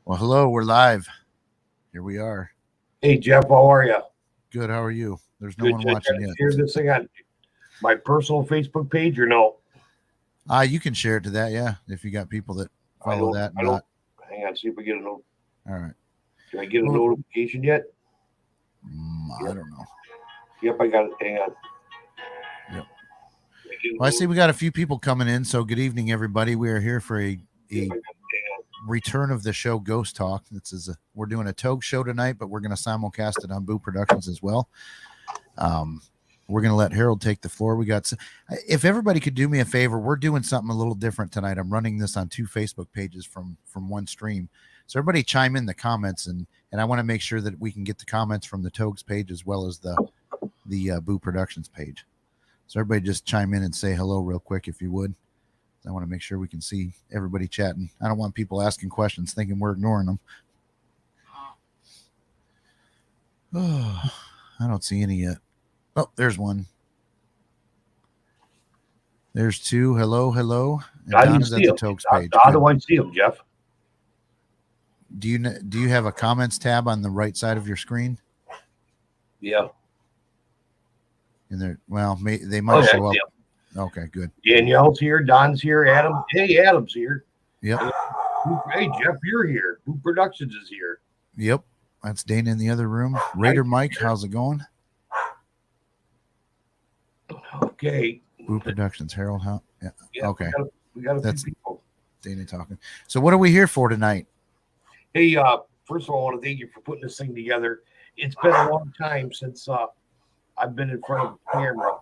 Well, hello, we're live. Here we are. Hey, Jeff, how are you? Good, how are you? There's no Good. one Should I watching yet. share this thing on my personal Facebook page or no? You can share it to that, yeah, if you got people that follow that. I don't. Hang on, see if we get a note. All right. Did I get a notification yet? I don't know. Yep, I got it. Hang on. Yep. Well, I see we got a few people coming in, so good evening, everybody. We are here for a return of the show Ghost Talk. We're doing a TOGHS show tonight, but we're going to simulcast it on Boo Productions as well. We're going to let Harold take the floor. If everybody could do me a favor, we're doing something a little different tonight. I'm running this on 2 Facebook pages from one stream. So everybody chime in the comments, and I want to make sure that we can get the comments from the TOGHS page as well as the Boo Productions page. So everybody just chime in and say hello real quick if you would. I want to make sure we can see everybody chatting. I don't want people asking questions thinking we're ignoring them. Oh, I don't see any yet. Oh, there's one. There's 2. Hello. And Don is at the TOGHS page. How do I see him, Jeff? Do you have a comments tab on the right side of your screen? Yeah. And they might show up. Him. Okay, good. Danielle's here. Don's here. Adam. Hey, Adam's here. Yep. Hey, Jeff, you're here. Boo Productions is here. Yep. That's Dana in the other room. Raider Mike, how's it going? Okay. Boo Productions. Harold, how? Yeah. Okay. We got a few people. Dana talking. So what are we here for tonight? Hey, first of all, I want to thank you for putting this thing together. It's been a long time since I've been in front of the camera.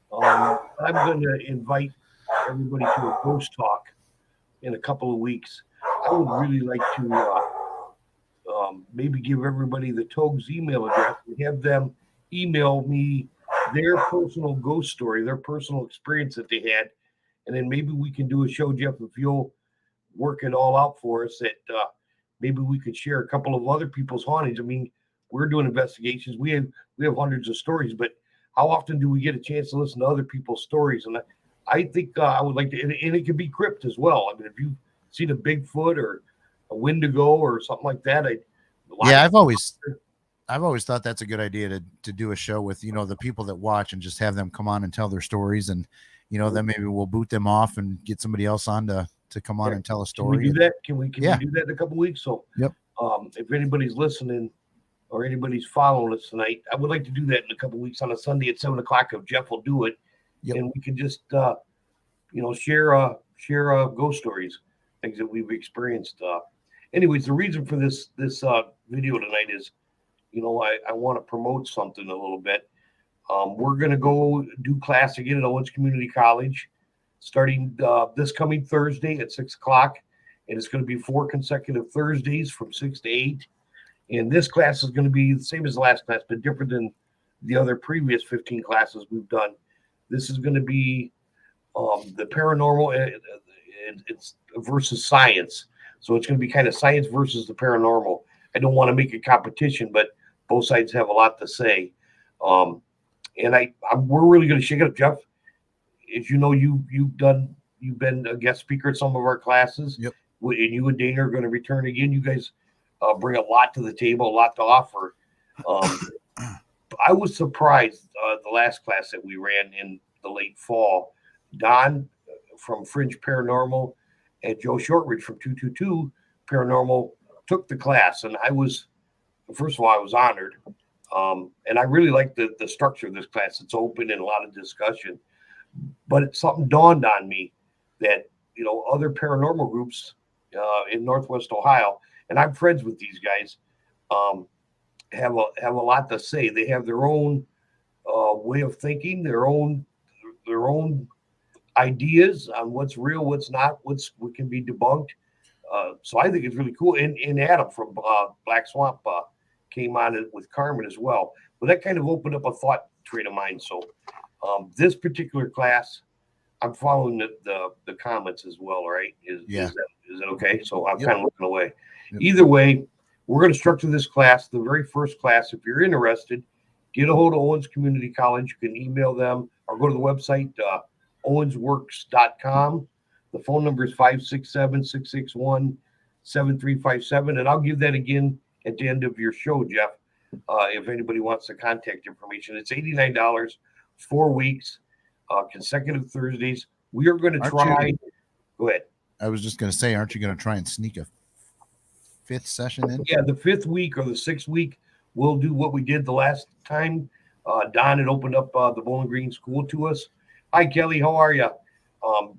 I'm going to invite everybody to a ghost talk in a couple of weeks. I would really like to maybe give everybody the TOGHS email address and have them email me their personal ghost story, their personal experience that they had. And then maybe we can do a show, Jeff, if you'll work it all out for us, that maybe we could share a couple of other people's hauntings. I mean, we're doing investigations. We have hundreds of stories, but how often do we get a chance to listen to other people's stories? And I think I would like to, and it could be crypt as well. I mean, if you've seen a Bigfoot or a Wendigo or something like that, I've always thought that's a good idea to do a show with, the people that watch and just have them come on and tell their stories. And, then maybe we'll boot them off and get somebody else on to come on and tell a story. Can we do that? Can we do that in a couple of weeks? So, yep. If anybody's listening or anybody's following us tonight, I would like to do that in a couple of weeks on a Sunday at 7:00 if Jeff will do it. Yep. And we can just, share ghost stories, things that we've experienced. Anyways, the reason for this video tonight is, I want to promote something a little bit. We're going to go do class again at Owens Community College starting this coming Thursday at 6:00. And it's going to be 4 consecutive Thursdays from 6 to 8. And this class is going to be the same as the last class, but different than the other previous 15 classes we've done. This is going to be the paranormal it's versus science. So it's going to be kind of science versus the paranormal. I don't want to make a competition, but both sides have a lot to say. And we're really going to shake it up, Jeff. As you know, you've been a guest speaker at some of our classes. Yep. And you and Dana are going to return again. You guys bring a lot to the table, a lot to offer. I was surprised the last class that we ran in the late fall. Don from Fringe Paranormal and Joe Shortridge from 222 Paranormal took the class, and first of all, I was honored. And I really like the structure of this class. It's open and a lot of discussion. But something dawned on me that, other paranormal groups in Northwest Ohio, and I'm friends with these guys, have a lot to say. They have their own way of thinking, their own ideas on what's real, what's not, what can be debunked. So I think it's really cool. And Adam from Black Swamp came on with Carmen as well. But that kind of opened up a thought train of mine. So this particular class, I'm following the comments as well, right? Is that okay? So I'm kind of looking away. Yep. Either way, we're going to structure this class, the very first class. If you're interested, get a hold of Owens Community College. You can email them or go to the website, owensworks.com. The phone number is 567-661-6955. 7357. And I'll give that again at the end of your show, Jeff. If anybody wants the contact information, it's $89, 4 weeks, consecutive Thursdays. We are going to try. Go ahead. I was just going to say, aren't you going to try and sneak a 5th session in? Yeah, the 5th week or the 6th week, we'll do what we did the last time. Don had opened up the Bowling Green School to us. Hi, Kelly. How are you?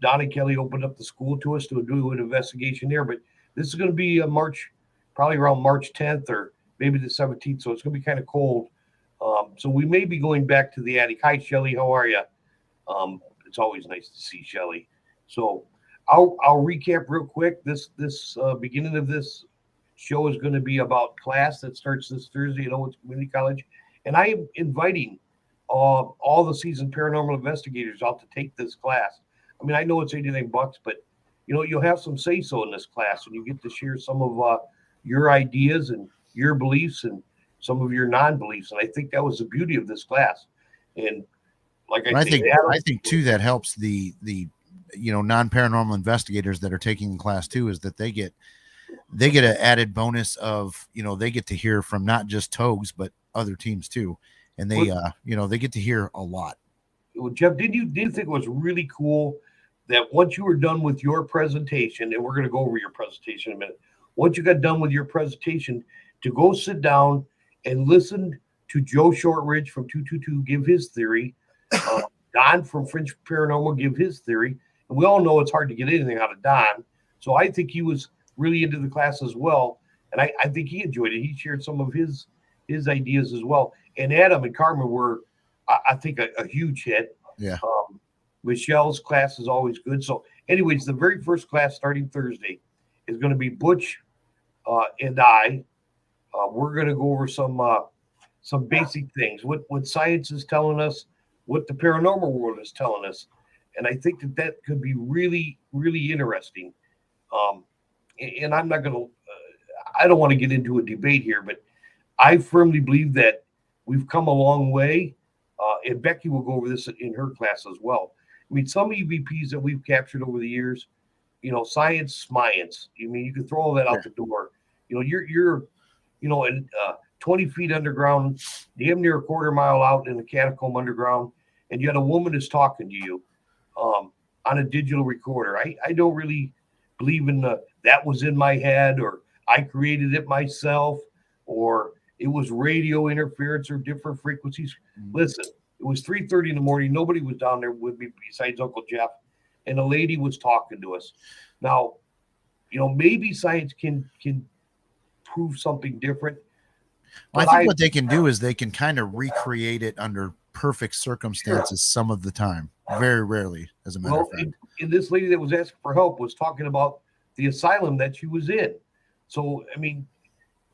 Don and Kelly opened up the school to us to do an investigation there. But this is going to be probably around March 10th or maybe the 17th. So it's going to be kind of cold. So we may be going back to the attic. Hi, Shelly. How are you? It's always nice to see Shelly. So I'll recap real quick. This beginning of this show is going to be about class that starts this Thursday at Owens Community College. And I am inviting all the seasoned paranormal investigators out to take this class. I mean, I know it's $89, but you'll have some say-so in this class, and you get to share some of your ideas and your beliefs and some of your non-beliefs. And I think that was the beauty of this class. And like I think too, that helps the non-paranormal investigators that are taking the class too, is that they get an added bonus of, they get to hear from not just TOGHS, but other teams too. And they, they get to hear a lot. Well, Jeff, did you think it was really cool that once you were done with your presentation, and we're going to go over your presentation in a minute, once you got done with your presentation, to go sit down and listen to Joe Shortridge from 222 give his theory, Don from French Paranormal give his theory, and we all know it's hard to get anything out of Don, so I think he was really into the class as well, and I think he enjoyed it. He shared some of his ideas as well, and Adam and Carmen were, I think, a huge hit. Yeah. Michelle's class is always good. So anyways, the very first class starting Thursday is going to be Butch and I. We're going to go over some basic things, what science is telling us, what the paranormal world is telling us. And I think that could be really, really interesting. And I'm not going to, I don't want to get into a debate here, but I firmly believe that we've come a long way. And Becky will go over this in her class as well. I mean, some EVPs that we've captured over the years, science. I mean, you can throw all that out the door. You're in 20 feet underground, damn near a quarter mile out in the catacomb underground, and yet a woman is talking to you on a digital recorder. I don't really believe in that was in my head, or I created it myself, or it was radio interference or different frequencies. Listen, it was 3:30 in the morning. Nobody was down there with me besides Uncle Jeff, and a lady was talking to us. Now, maybe science can prove something different. Well, I think what they can do is they can kind of recreate it under perfect circumstances some of the time. Very rarely, as a matter of fact. And this lady that was asking for help was talking about the asylum that she was in. So, I mean,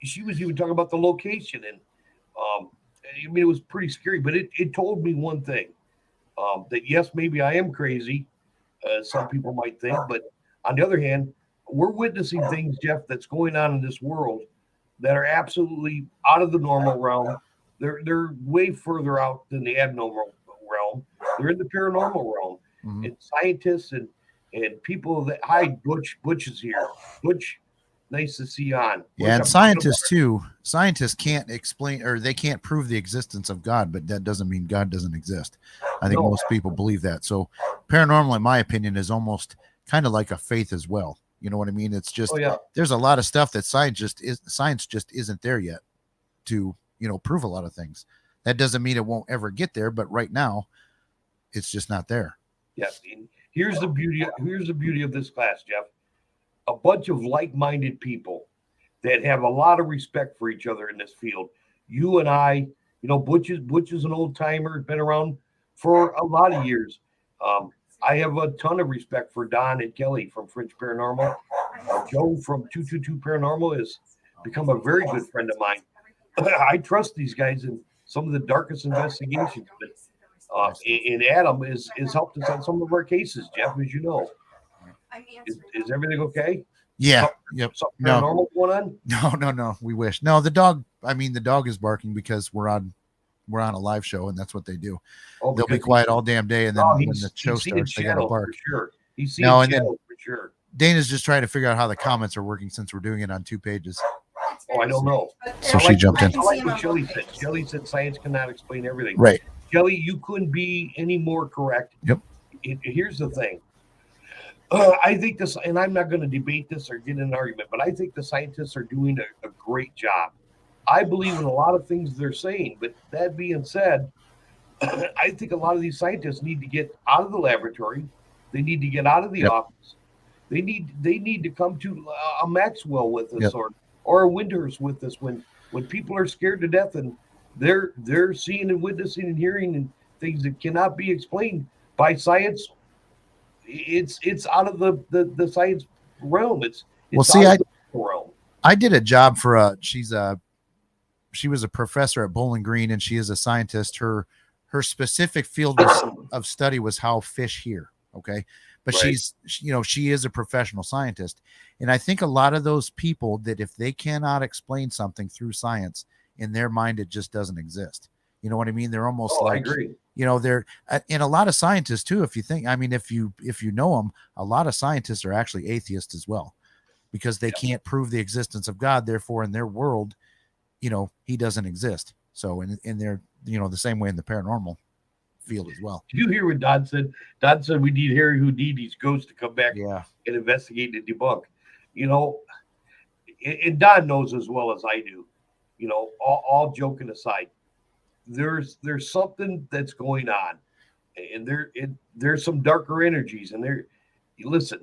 she was even talking about the location, and I mean, it was pretty scary, but it told me one thing, that yes, maybe I am crazy, some people might think, but on the other hand, we're witnessing things, Jeff, that's going on in this world that are absolutely out of the normal realm. They're way further out than the abnormal realm. They're in the paranormal realm. Mm-hmm. And scientists and people that hide. Butch is here. Butch, nice to see you on. Yeah, and scientists too. Scientists can't explain, or they can't prove the existence of God, but that doesn't mean God doesn't exist. I think most people believe that. So paranormal, in my opinion, is almost kind of like a faith as well. You know what I mean? It's just there's a lot of stuff that science just isn't there yet to prove a lot of things. That doesn't mean it won't ever get there, but right now it's just not there. Yeah. Here's the beauty of this class, Jeff. A bunch of like-minded people that have a lot of respect for each other in this field. You and I, Butch is an old timer, been around for a lot of years. I have a ton of respect for Don and Kelly from French Paranormal. Joe from 222 Paranormal has become a very good friend of mine. I trust these guys in some of the darkest investigations, but and Adam has helped us on some of our cases, Jeff, as you know. Is everything okay? Yeah. Something paranormal going on? No. We wish. No, the dog is barking because we're on a live show, and that's what they do. They'll be quiet all damn day, and then when the show starts, they gotta bark. For sure. He's seen for sure. Dana's just trying to figure out how the comments are working since we're doing it on 2 pages. Oh, I don't know. So she jumped in. I like what Shelley said. Shelley said science cannot explain everything. Right. Shelley, you couldn't be any more correct. Yep. Here's the thing. I think this, and I'm not going to debate this or get in an argument, but I think the scientists are doing a great job. I believe in a lot of things they're saying, but that being said, I think a lot of these scientists need to get out of the laboratory. They need to get out of the office. They need to come to a Maxwell with us or a Winters with us when people are scared to death and they're seeing and witnessing and hearing and things that cannot be explained by science. It's out of the science realm. It's realm. I did a job for she was a professor at Bowling Green and she is a scientist. Her specific field of study was how fish hear. Okay. But she is a professional scientist. And I think a lot of those people that if they cannot explain something through science, in their mind, it just doesn't exist. You know what I mean? They're almost I agree. They're, and a lot of scientists too, if you think, I mean, if you know them, a lot of scientists are actually atheists as well, because they can't prove the existence of God. Therefore, in their world, he doesn't exist. So in their, the same way in the paranormal field as well. Did you hear what Don said? Don said we need Harry Houdini's ghost to come back and investigate and debunk. And Don knows as well as I do, all joking aside, there's something that's going on, and there's some darker energies, and listen,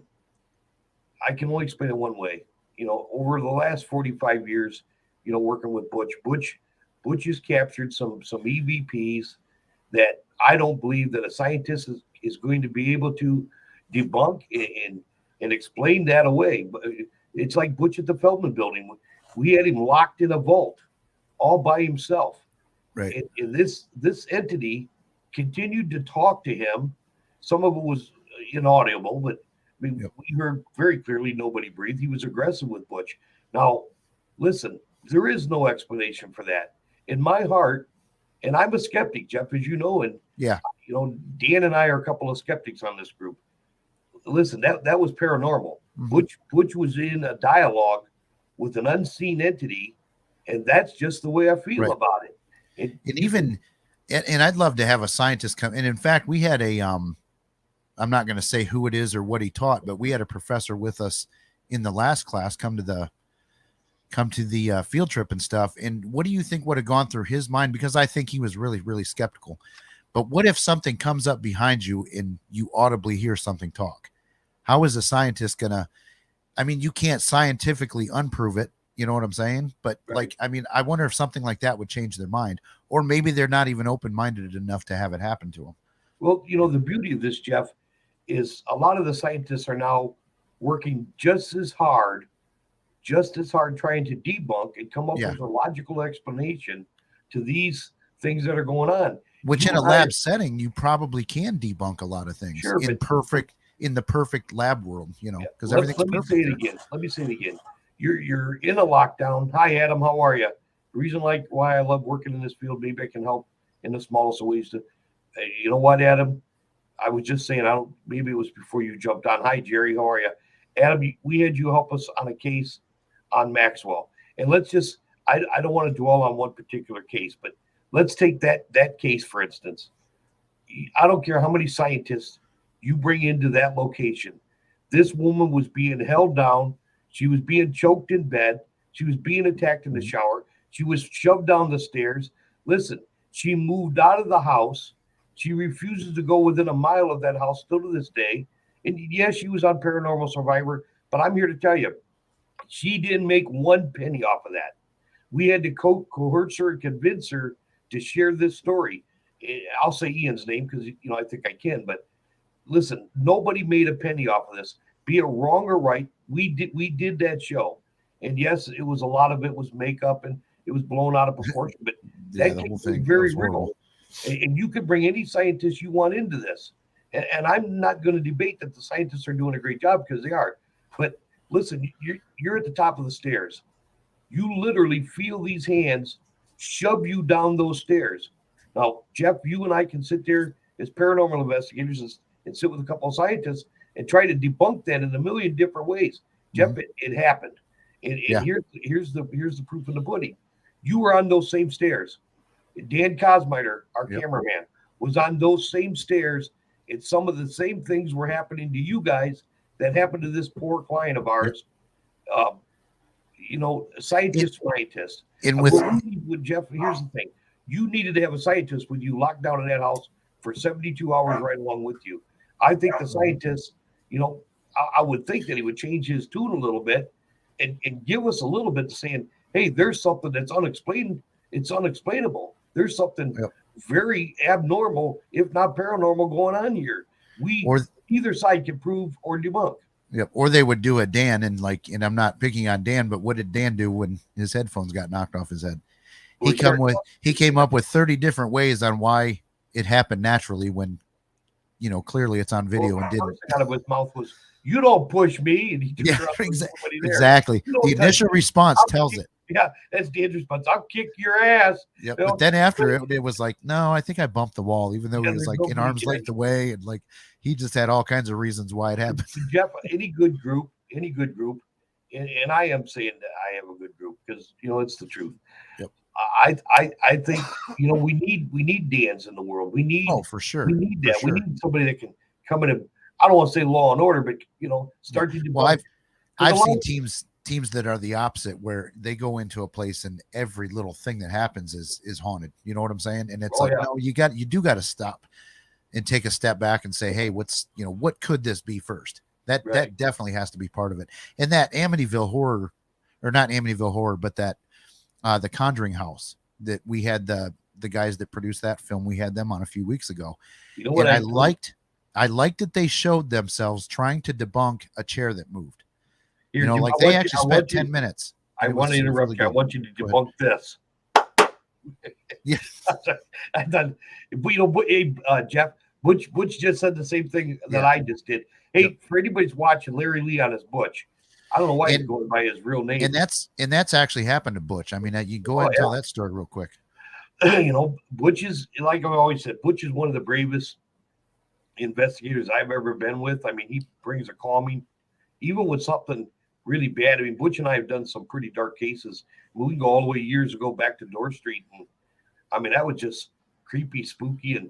I can only explain it one way. Over the last 45 years, working with Butch has captured some EVPs that I don't believe that a scientist is going to be able to debunk and explain that away. But it's like Butch at the Feldman Building. We had him locked in a vault all by himself. Right. And this entity continued to talk to him. Some of it was inaudible, but we heard very clearly nobody breathed. He was aggressive with Butch. Now, listen, there is no explanation for that. In my heart, and I'm a skeptic, Jeff, as you know, and Dan and I are a couple of skeptics on this group. Listen, that was paranormal. Mm-hmm. Butch was in a dialogue with an unseen entity, and that's just the way I feel about it. And I'd love to have a scientist come. And in fact, we had I'm not going to say who it is or what he taught, but we had a professor with us in the last class come to the field trip and stuff. And what do you think would have gone through his mind? Because I think he was really, really skeptical. But what if something comes up behind you and you audibly hear something talk? How is a scientist gonna? I mean, you can't scientifically unprove it. You know what I'm saying? But I wonder if something like that would change their mind, or maybe they're not even open-minded enough to have it happen to them. Well, the beauty of this, Jeff, is a lot of the scientists are now working just as hard trying to debunk and come up with a logical explanation to these things that are going on. Which in a lab setting, you probably can debunk a lot of things in the perfect lab world, because everything's perfect. Let me say it again. You're in a lockdown. Hi, Adam. How are you? The reason why I love working in this field, maybe I can help in the smallest of ways to, you know what, Adam? I was just saying, maybe it was before you jumped on. Hi, Jerry. How are you? Adam, we had you help us on a case on Maxwell. And let's just, I don't want to dwell on one particular case, but let's take that case, for instance. I don't care how many scientists you bring into that location. This woman was being held down. She was being choked in bed. She was being attacked in the shower. She was shoved down the stairs. Listen, she moved out of the house. She refuses to go within a mile of that house still to this day. And yes, she was on Paranormal Survivor, but I'm here to tell you, she didn't make one penny off of that. We had to coerce her and convince her to share this story. I'll say Ian's name because I think I can. But listen, nobody made a penny off of this. Be it wrong or right, we did that show, and yes, it was a lot of it was makeup and it was blown out of proportion. But that was very real. And you could bring any scientist you want into this. And I'm not going to debate that the scientists are doing a great job because they are. But listen, you're at the top of the stairs. You literally feel these hands shove you down those stairs. Now, Jeff, you and I can sit there as paranormal investigators and sit with a couple of scientists and try to debunk that in a million different ways. Jeff, it happened. And here's the proof in the pudding. You were on those same stairs. Dan Cosmiter, our cameraman, was on those same stairs, and some of the same things were happening to you guys that happened to this poor client of ours. Scientist. And with Jeff, here's the thing. You needed to have a scientist with you locked down in that house for 72 hours right along with you. I think the scientist, I would think that he would change his tune a little bit and give us a little bit to saying, hey, there's something that's unexplained. It's unexplainable. There's something very abnormal, if not paranormal, going on here. Either side can prove or debunk. Yep. Or they would do a Dan and I'm not picking on Dan, but what did Dan do when his headphones got knocked off his head? He came up with 30 different ways on why it happened naturally when, clearly it's on video and didn't. Out of his mouth was, "You don't push me." And he exactly. The initial response tells it. Yeah, that's Dan's response. I'll kick your ass. Yeah, but then after it was like, no, I think I bumped the wall, even though he was like an arm's length away, and like he just had all kinds of reasons why it happened. Jeff, any good group, and I am saying that I have a good group because it's the truth. Yep. I think we need Dans in the world. We need for sure. We need that. We need somebody that can come in and I don't want to say law and order, but start to debunk. Well, I've seen teams that are the opposite, where they go into a place and every little thing that happens is haunted. You know what I'm saying? And it's no, you do got to stop and take a step back and say, hey, what could this be first? That definitely has to be part of it. And that Amityville horror, or not Amityville horror, but that the Conjuring house that we had the guys that produced that film, we had them on a few weeks ago. You know what? And I liked that they showed themselves trying to debunk a chair that moved. Here, they actually spent 10 minutes. I want to interrupt you. I want you to debunk this. Yeah. I thought, Jeff, Butch just said the same thing that I just did. Hey, for anybody's watching Larry Lee on his Butch, I don't know why he's going by his real name. And that's actually happened to Butch. I mean, you go ahead and tell that story real quick. Butch is, like I always said, Butch is one of the bravest investigators I've ever been with. I mean, he brings a calming, even with something really bad. I mean, Butch and I have done some pretty dark cases. We can go all the way years ago back to Dorr Street. And I mean, that was just creepy, spooky. And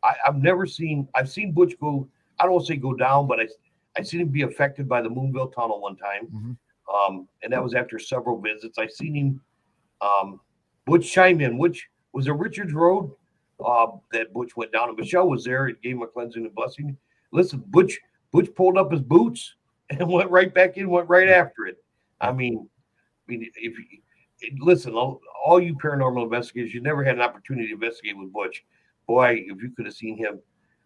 I've seen Butch go, I don't want to say go down, but I seen him be affected by the Moonville Tunnel one time. Mm-hmm. And that was after several visits. I seen him, Butch chime in, which was a Richards Road that Butch went down, and Michelle was there and gave him a cleansing and blessing. Listen, Butch pulled up his boots and went right back in, went right after it. I mean, listen, all you paranormal investigators, you never had an opportunity to investigate with Butch. Boy, if you could have seen him,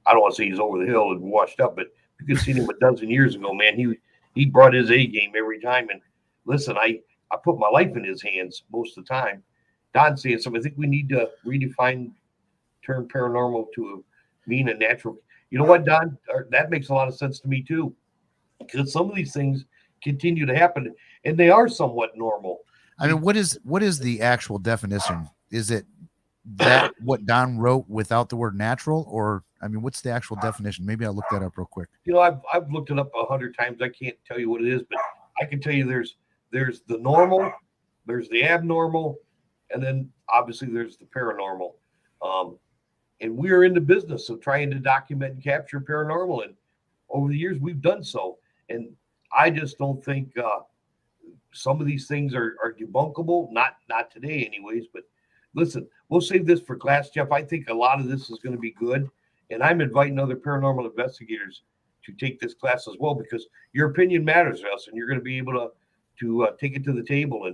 I don't want to say he's over the hill and washed up, but you could have seen him a dozen years ago, man. He brought his A game every time. And listen, I put my life in his hands most of the time. Don's saying something. I think we need to redefine term paranormal to mean a natural. You know what, Don? That makes a lot of sense to me too, because some of these things continue to happen, and they are somewhat normal. I mean, what is the actual definition? Is it that what Don wrote without the word natural, or I mean, what's the actual definition? Maybe I'll look that up real quick. I've looked it up 100 times. I can't tell you what it is, but I can tell you there's the normal, there's the abnormal, and then obviously there's the paranormal. And we're in the business of trying to document and capture paranormal. And over the years, we've done so. And I just don't think some of these things are debunkable. Not today anyways, but listen, we'll save this for class, Jeff. I think a lot of this is going to be good. And I'm inviting other paranormal investigators to take this class as well, because your opinion matters to us, and you're going to be able to take it to the table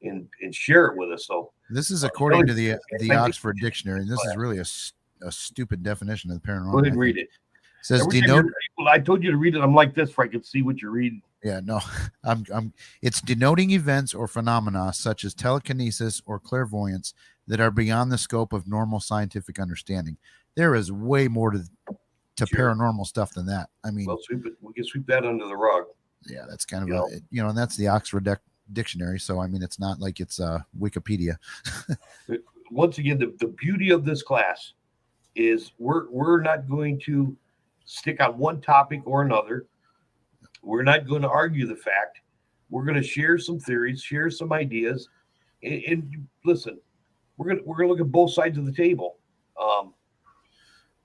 and share it with us. So this is according to the Oxford Dictionary, and this is really a stupid definition of the paranormal. Go ahead and read it. It says denote. I told you to read it. I'm like this, so I could see what you're reading. Yeah, no, it's denoting events or phenomena such as telekinesis or clairvoyance that are beyond the scope of normal scientific understanding. There is way more to paranormal stuff than that. I mean, well, we can sweep that under the rug. Yeah, that's kind of and that's the Oxford Dictionary. So I mean, it's not like it's Wikipedia. Once again, the beauty of this class is we're not going to stick on one topic or another. We're not going to argue the fact. We're going to share some theories, share some ideas, and listen. We're gonna look at both sides of the table.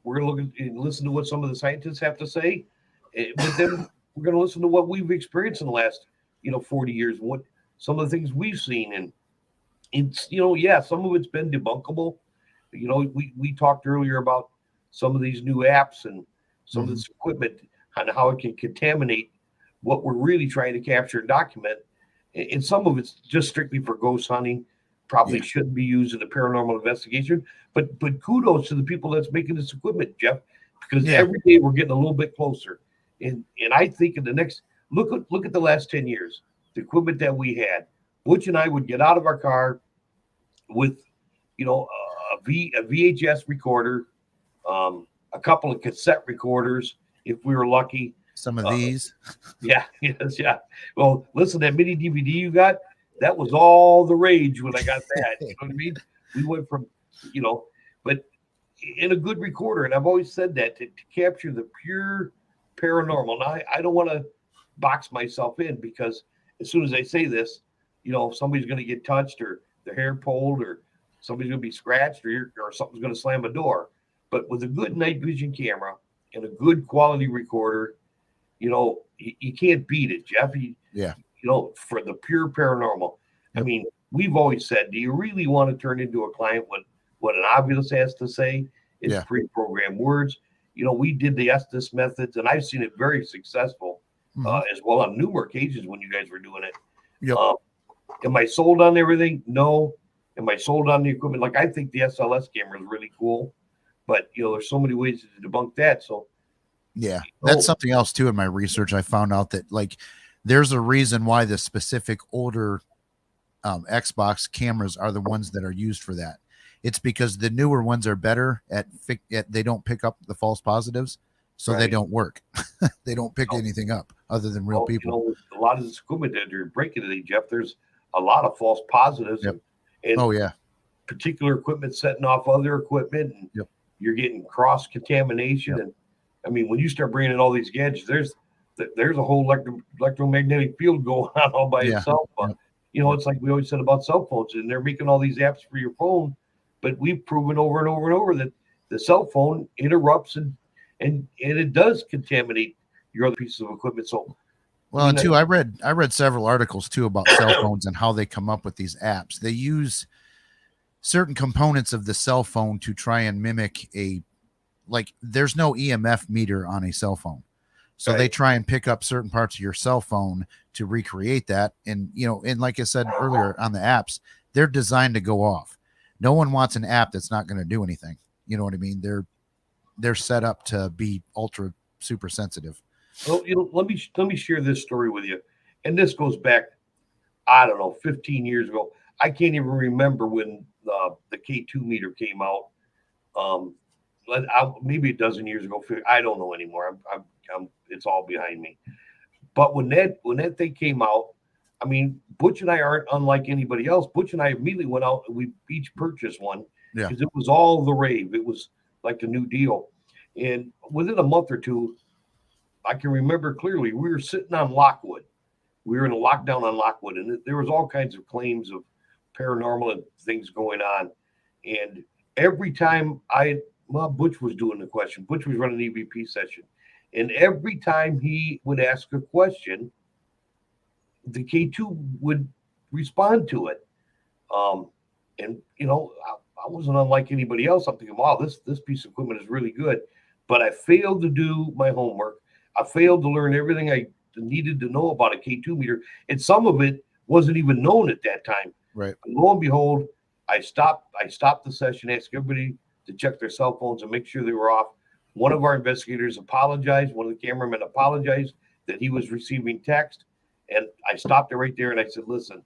We're going to look at and listen to what some of the scientists have to say, but then we're going to listen to what we've experienced in the last 40 years, what some of the things we've seen, and it's yeah, some of it's been debunkable. We talked earlier about some of these new apps and some of this equipment and how it can contaminate what we're really trying to capture and document. And some of it's just strictly for ghost hunting. Probably shouldn't be used in a paranormal investigation. But kudos to the people that's making this equipment, Jeff, because every day we're getting a little bit closer. And I think in the next look at the last 10 years, the equipment that we had. Butch and I would get out of our car with a VHS recorder, a couple of cassette recorders if we were lucky. Some of these. Yeah. Well, listen, that mini DVD you got, that was all the rage when I got that. You know what I mean? We went from, but in a good recorder. And I've always said that to capture the pure paranormal. Now, I don't want to box myself in because as soon as I say this, somebody's going to get touched or their hair pulled or somebody's going to be scratched or something's going to slam a door. But with a good night vision camera and a good quality recorder, you can't beat it, Jeff. For the pure paranormal. I mean, we've always said, do you really want to turn into a client what an obvious has to say? It's pre-programmed words. We did the Estes methods, and I've seen it very successful as well on numerous occasions when you guys were doing it. Yep. Am I sold on everything? No. Am I sold on the equipment? Like, I think the SLS camera is really cool, but there's so many ways to debunk that. So that's something else too. In my research, I found out that there's a reason why the specific older Xbox cameras are the ones that are used for that. It's because the newer ones are better at they don't pick up the false positives, so they don't work. They don't pick anything up other than real people. A lot of this equipment that you're breaking today, Jeff, there's a lot of false positives and particular equipment setting off other equipment, and you're getting cross contamination. And I mean, when you start bringing in all these gadgets, there's a whole electromagnetic field going on all by itself. It's like we always said about cell phones, and they're making all these apps for your phone, but we've proven over and over and over that the cell phone interrupts and it does contaminate your other pieces of equipment. So, well, and too, I read several articles too about cell phones and how they come up with these apps. They use certain components of the cell phone to try and mimic there's no EMF meter on a cell phone. So they try and pick up certain parts of your cell phone to recreate that. And, and like I said earlier on the apps, they're designed to go off. No one wants an app that's not going to do anything. You know what I mean? They're set up to be ultra super sensitive. Well, let me share this story with you. And this goes back, I don't know, 15 years ago. I can't even remember when the K2 meter came out. Maybe a dozen years ago. I don't know anymore. It's all behind me. But when that thing came out, I mean, Butch and I aren't unlike anybody else. Butch and I immediately went out and we each purchased one because it was all the rave. It was like the new deal. And within a month or two, I can remember clearly, we were sitting on Lockwood. We were in a lockdown on Lockwood, and there was all kinds of claims of paranormal and things going on. And every time Butch was doing the question. Butch was running an EVP session. And every time he would ask a question, the K2 would respond to it. I wasn't unlike anybody else. I'm thinking, wow, this piece of equipment is really good. But I failed to do my homework. I failed to learn everything I needed to know about a K2 meter. And some of it wasn't even known at that time. Right. But lo and behold, I stopped the session, asked everybody to check their cell phones and make sure they were off. One of our investigators apologized. One of the cameramen apologized that he was receiving text. And I stopped it right there and I said, listen,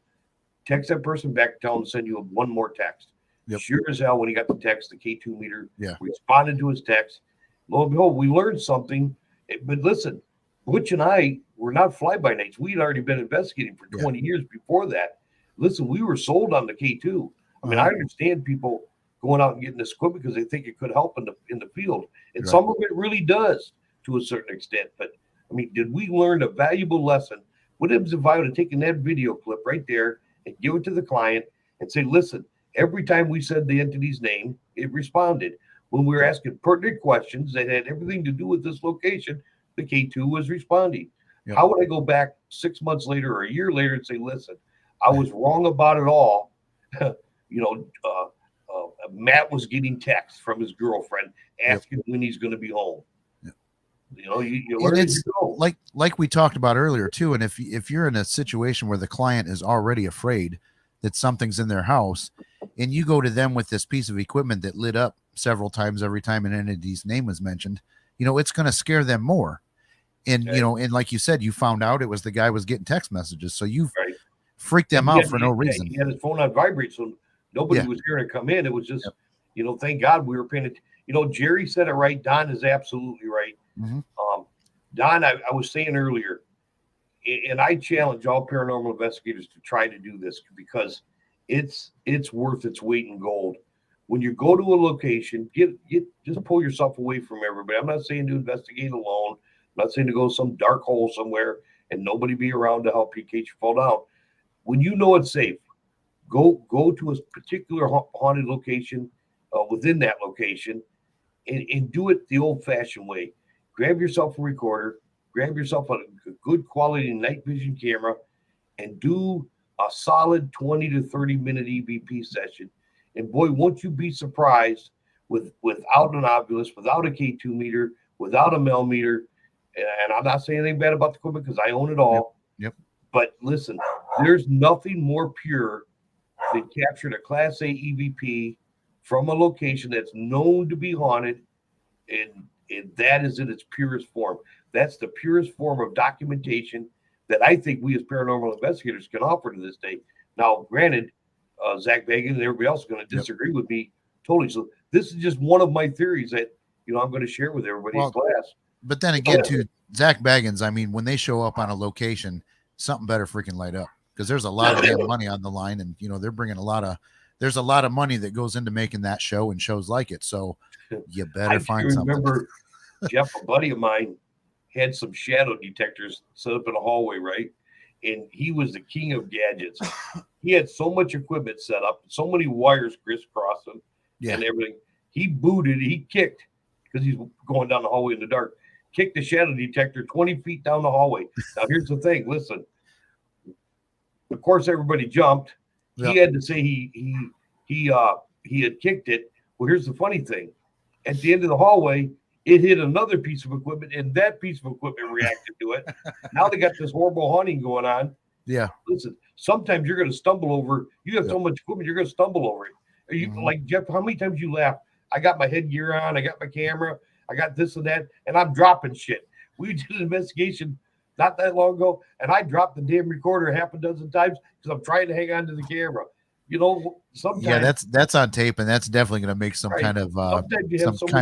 text that person back, tell them to send you one more text. Yep. Sure as hell, when he got the text, the K2 meter responded to his text. Lo and behold, we learned something. But listen, Butch and I were not fly-by-nights. We'd already been investigating for 20 years before that. Listen, we were sold on the K2. I mean, I understand people going out and getting this equipment because they think it could help in the field. And some of it really does to a certain extent. But I mean, did we learn a valuable lesson? What happens if I would have taken that video clip right there and give it to the client and say, listen, every time we said the entity's name, it responded. When we were asking pertinent questions that had everything to do with this location, the K2 was responding. Yep. How would I go back 6 months later or a year later and say, listen, I was wrong about it all. Matt was getting texts from his girlfriend asking when he's going to be home. You learn as you go. Like we talked about earlier too. And if you're in a situation where the client is already afraid that something's in their house, and you go to them with this piece of equipment that lit up several times every time an entity's name was mentioned, it's going to scare them more. And and like you said, you found out it was the guy was getting text messages, so you freaked them out for no reason. He had his phone on vibrate, so nobody was hearing it come in. It was just, thank God we were paying it. Jerry said it right. Don is absolutely right. Mm-hmm. Don, I was saying earlier, and I challenge all paranormal investigators to try to do this because it's worth its weight in gold. When you go to a location, just pull yourself away from everybody. I'm not saying to investigate alone. I'm not saying to go some dark hole somewhere and nobody be around to help you in case you fall down. When you know it's safe, go to a particular haunted location within that location and do it the old-fashioned way. Grab yourself a recorder, grab yourself a good quality night vision camera, and do a solid 20 to 30 minute EVP session. And boy, won't you be surprised without an obelisk, without a K2 meter, without a Mel meter. And I'm not saying anything bad about the equipment because I own it all. Yep. But listen, there's nothing more pure than capturing a Class A EVP from a location that's known to be haunted, and that is in its purest form. That's the purest form of documentation that I think we as paranormal investigators can offer to this day. Now, granted, Zach Baggins and everybody else is going to disagree with me totally. So this is just one of my theories that I'm going to share with everybody in class. But then again, too, Zach Baggins, I mean, when they show up on a location, something better freaking light up because there's a lot of damn money on the line, and they're bringing there's a lot of money that goes into making that show and shows like it. So you better find something. I remember Jeff, a buddy of mine, had some shadow detectors set up in a hallway, right? And he was the king of gadgets. He had so much equipment set up, so many wires crisscrossing and everything. He kicked because he's going down the hallway in the dark. Kicked the shadow detector 20 feet down the hallway. Now, here's the thing. Listen, of course, everybody jumped. He had to say he had kicked it. Well, here's the funny thing. At the end of the hallway, it hit another piece of equipment, and that piece of equipment reacted to it. Now they got this horrible haunting going on. Yeah. Listen, sometimes you're going to stumble over. You have so much equipment, you're going to stumble over it. Are you like Jeff? How many times you laugh? I got my headgear on. I got my camera. I got this and that, and I'm dropping shit. We did an investigation not that long ago, and I dropped the damn recorder half a dozen times because I'm trying to hang on to the camera. Sometimes that's on tape, and that's definitely going to make some kind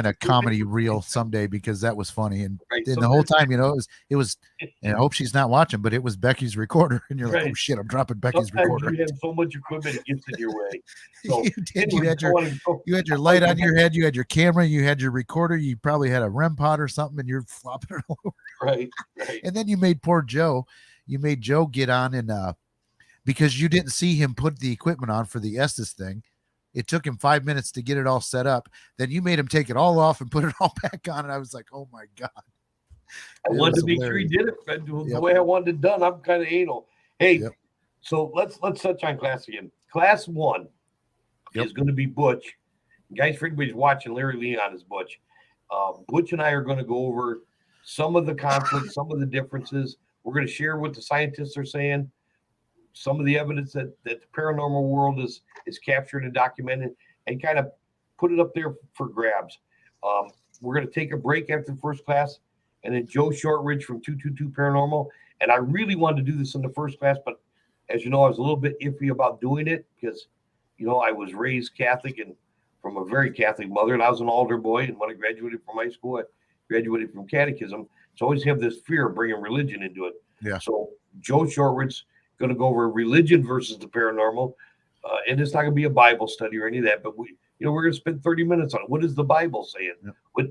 of comedy reel someday because that was funny. And the whole time, it was. And I hope she's not watching, but it was Becky's recorder, and you're like, oh shit, I'm dropping Becky's recorder. You have so much equipment it gets in your way. So, you did. You had your light on your head. You had your camera. You had your recorder. You probably had a REM pod or something, and you're flopping it all over. Right. And then you made poor Joe. You made Joe get on and. Because you didn't see him put the equipment on for the Estes thing. It took him 5 minutes to get it all set up. Then you made him take it all off and put it all back on. And I was like, oh my God. I wanted to make sure he did it the way I wanted it done. I'm kind of anal. Hey, so let's touch on class again. Class 1 is going to be Butch. Guys, for anybody's watching, Larry Leon is Butch. Butch and I are going to go over some of the conflicts, some of the differences. We're going to share what the scientists are saying. Some of the evidence that the paranormal world is captured and documented, and kind of put it up there for grabs. We're going to take a break after the first class, and then Joe Shortridge from 222 Paranormal. And I really wanted to do this in the first class, but as you know, I was a little bit iffy about doing it because, I was raised Catholic and from a very Catholic mother, and I was an altar boy. And when I graduated from high school, I graduated from catechism. So I always have this fear of bringing religion into it. Yeah. So Joe Shortridge going to go over religion versus the paranormal, and it's not going to be a Bible study or any of that, but we're going to spend 30 minutes on it. What is the Bible saying? What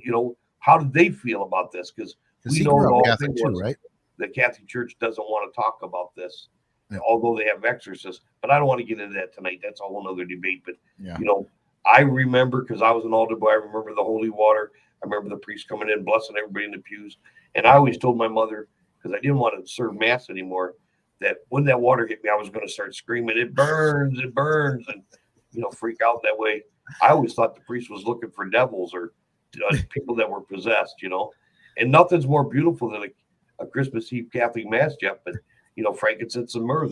how do they feel about this? Because Because we he know grew the up whole Catholic thing too, was right? the Catholic Church doesn't want to talk about this, Yeah. although they have exorcists. But I don't want to get into that tonight. That's a whole other debate. But Yeah. you know, I remember because I was an altar boy. I remember the holy water. I remember the priest coming in, blessing everybody in the pews. And I always told my mother, because I didn't want to serve mass anymore, that when that water hit me, I was going to start screaming, it burns, and freak out that way. I always thought the priest was looking for devils or people that were possessed, and nothing's more beautiful than a Christmas Eve Catholic mass, Jeff. But frankincense and myrrh,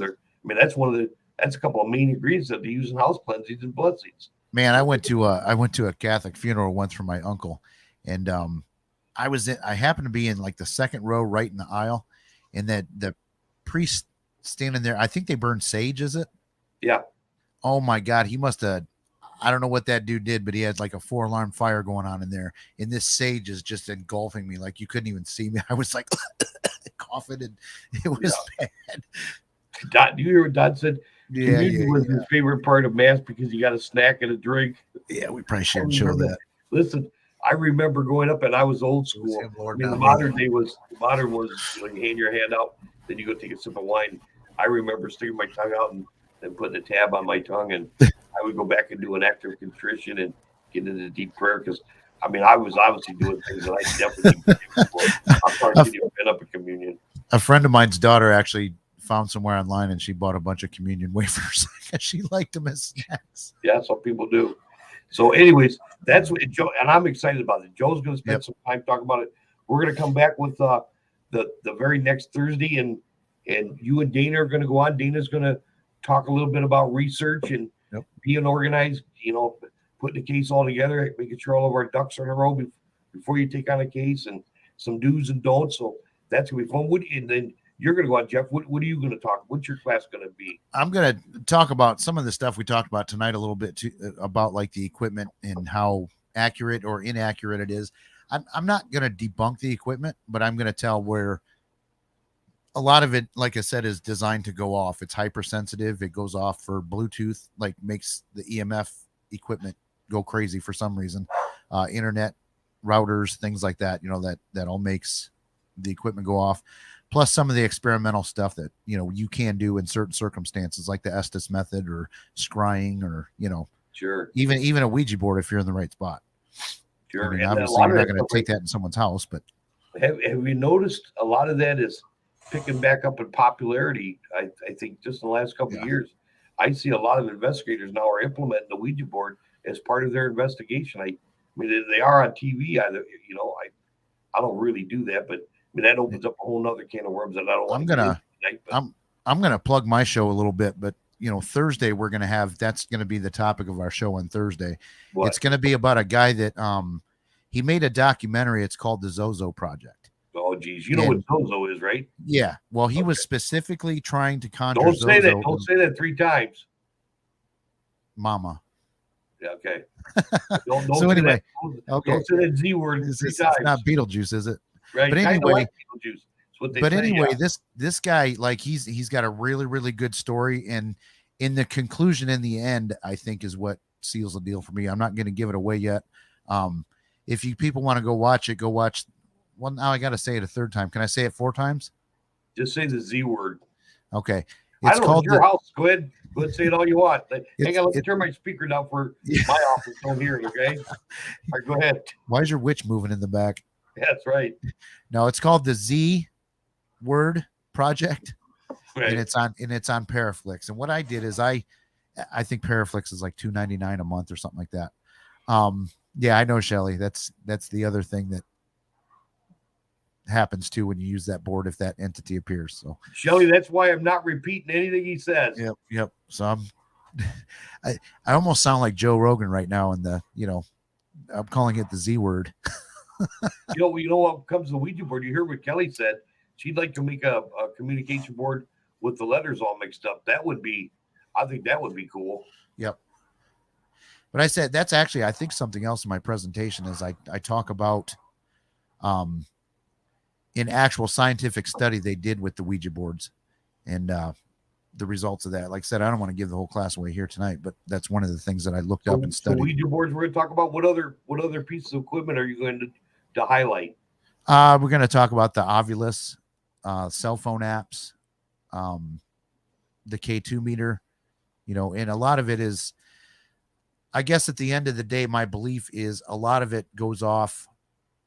that's a couple of main ingredients that they use in house cleansings and blessings. Man, I went to a Catholic funeral once for my uncle, and I happened to be in like the second row, right in the aisle, and that the priest standing there. I think they burned sage. Is it? Yeah. Oh my God, he must have. I don't know what that dude did, but he had like a 4-alarm fire going on in there, and this sage is just engulfing me, like you couldn't even see me. I was like coughing, and it was bad. Do you hear what Don said? Communion was his favorite part of mass because you got a snack and a drink. Yeah, we probably shouldn't show that. Listen, I remember growing up, and I was old school. The modern was you hand your hand out, then you go take a sip of wine. I remember sticking my tongue out and putting a tab on my tongue, and I would go back and do an act of contrition and get into deep prayer because, I was obviously doing things that I definitely didn't do before. I'm sorry to you been up a communion. A friend of mine's daughter actually found somewhere online, and she bought a bunch of communion wafers because she liked them as snacks. Yeah, some people do. So, anyways, that's what Joe, and I'm excited about it. Joe's going to spend some time talking about it. We're going to come back with the very next Thursday, and you and Dana are going to go on. Dana's going to talk a little bit about research and being organized. Putting the case all together, making sure all of our ducks are in a row before you take on a case, and some do's and don'ts. So that's going to be fun. And then you're going to go on, Jeff. What are you going to talk? What's your class going to be? I'm going to talk about some of the stuff we talked about tonight a little bit too, about like the equipment and how accurate or inaccurate it is. I'm not going to debunk the equipment, but I'm going to tell where a lot of it, like I said, is designed to go off. It's hypersensitive. It goes off for Bluetooth, like makes the EMF equipment go crazy for some reason. Internet routers, things like that, that all makes the equipment go off. Plus some of the experimental stuff that, you can do in certain circumstances, like the Estes method or scrying or, sure. Even a Ouija board, if you're in the right spot. Sure. Obviously you're not going to take that in someone's house, but have you noticed a lot of that is picking back up in popularity? I think just in the last couple of years, I see a lot of investigators now are implementing the Ouija board as part of their investigation. I mean, they are on TV. I don't really do that, but that opens up a whole nother can of worms that I don't want to get into tonight. I'm gonna plug my show a little bit, but Thursday we're gonna that's gonna be the topic of our show on Thursday. What? It's gonna be about a guy that he made a documentary. It's called the Zozo Project. Oh geez, know what Zozo is, right? Yeah. Well, he was specifically trying to conjure. Don't say that. Don't say that 3 times. Mama. Yeah, okay. Don't so anyway, don't say that Z word 3 times. It's not Beetlejuice, is it? Right. But anyway, like this guy, like he's got a really, really good story, and in the conclusion, in the end, I think is what seals the deal for me. I'm not going to give it away yet. If you people want to go watch it, go watch. Well, now I got to say it a third time. Can I say it 4 times? Just say the Z word. Okay. It's called your house. Go ahead, say it all you want. Hang on, let me turn my speaker down for my office. Don't hear it, okay? All right, go ahead. Why is your witch moving in the back? That's right. No, it's called the Z Word Project, right. and it's on Paraflix. And what I did is I think Paraflix is like $2.99 a month or something like that. Yeah, I know, Shelly. That's the other thing that happens too when you use that board if that entity appears. So Shelly, that's why I'm not repeating anything he says. Yep. So I almost sound like Joe Rogan right now, and I'm calling it the Z word. You know what comes to the Ouija board? You hear what Kelly said. She'd like to make a communication board with the letters all mixed up. I think that would be cool. Yep. But I said that's actually, I think, something else in my presentation is I talk about in actual scientific study they did with the Ouija boards and the results of that. Like I said, I don't want to give the whole class away here tonight, but that's one of the things that I looked up and studied. So Ouija boards we're going to talk about. What other pieces of equipment are you going to highlight? We're going to talk about the Ovilus, cell phone apps, the K2 meter, and a lot of it is, I guess at the end of the day, my belief is a lot of it goes off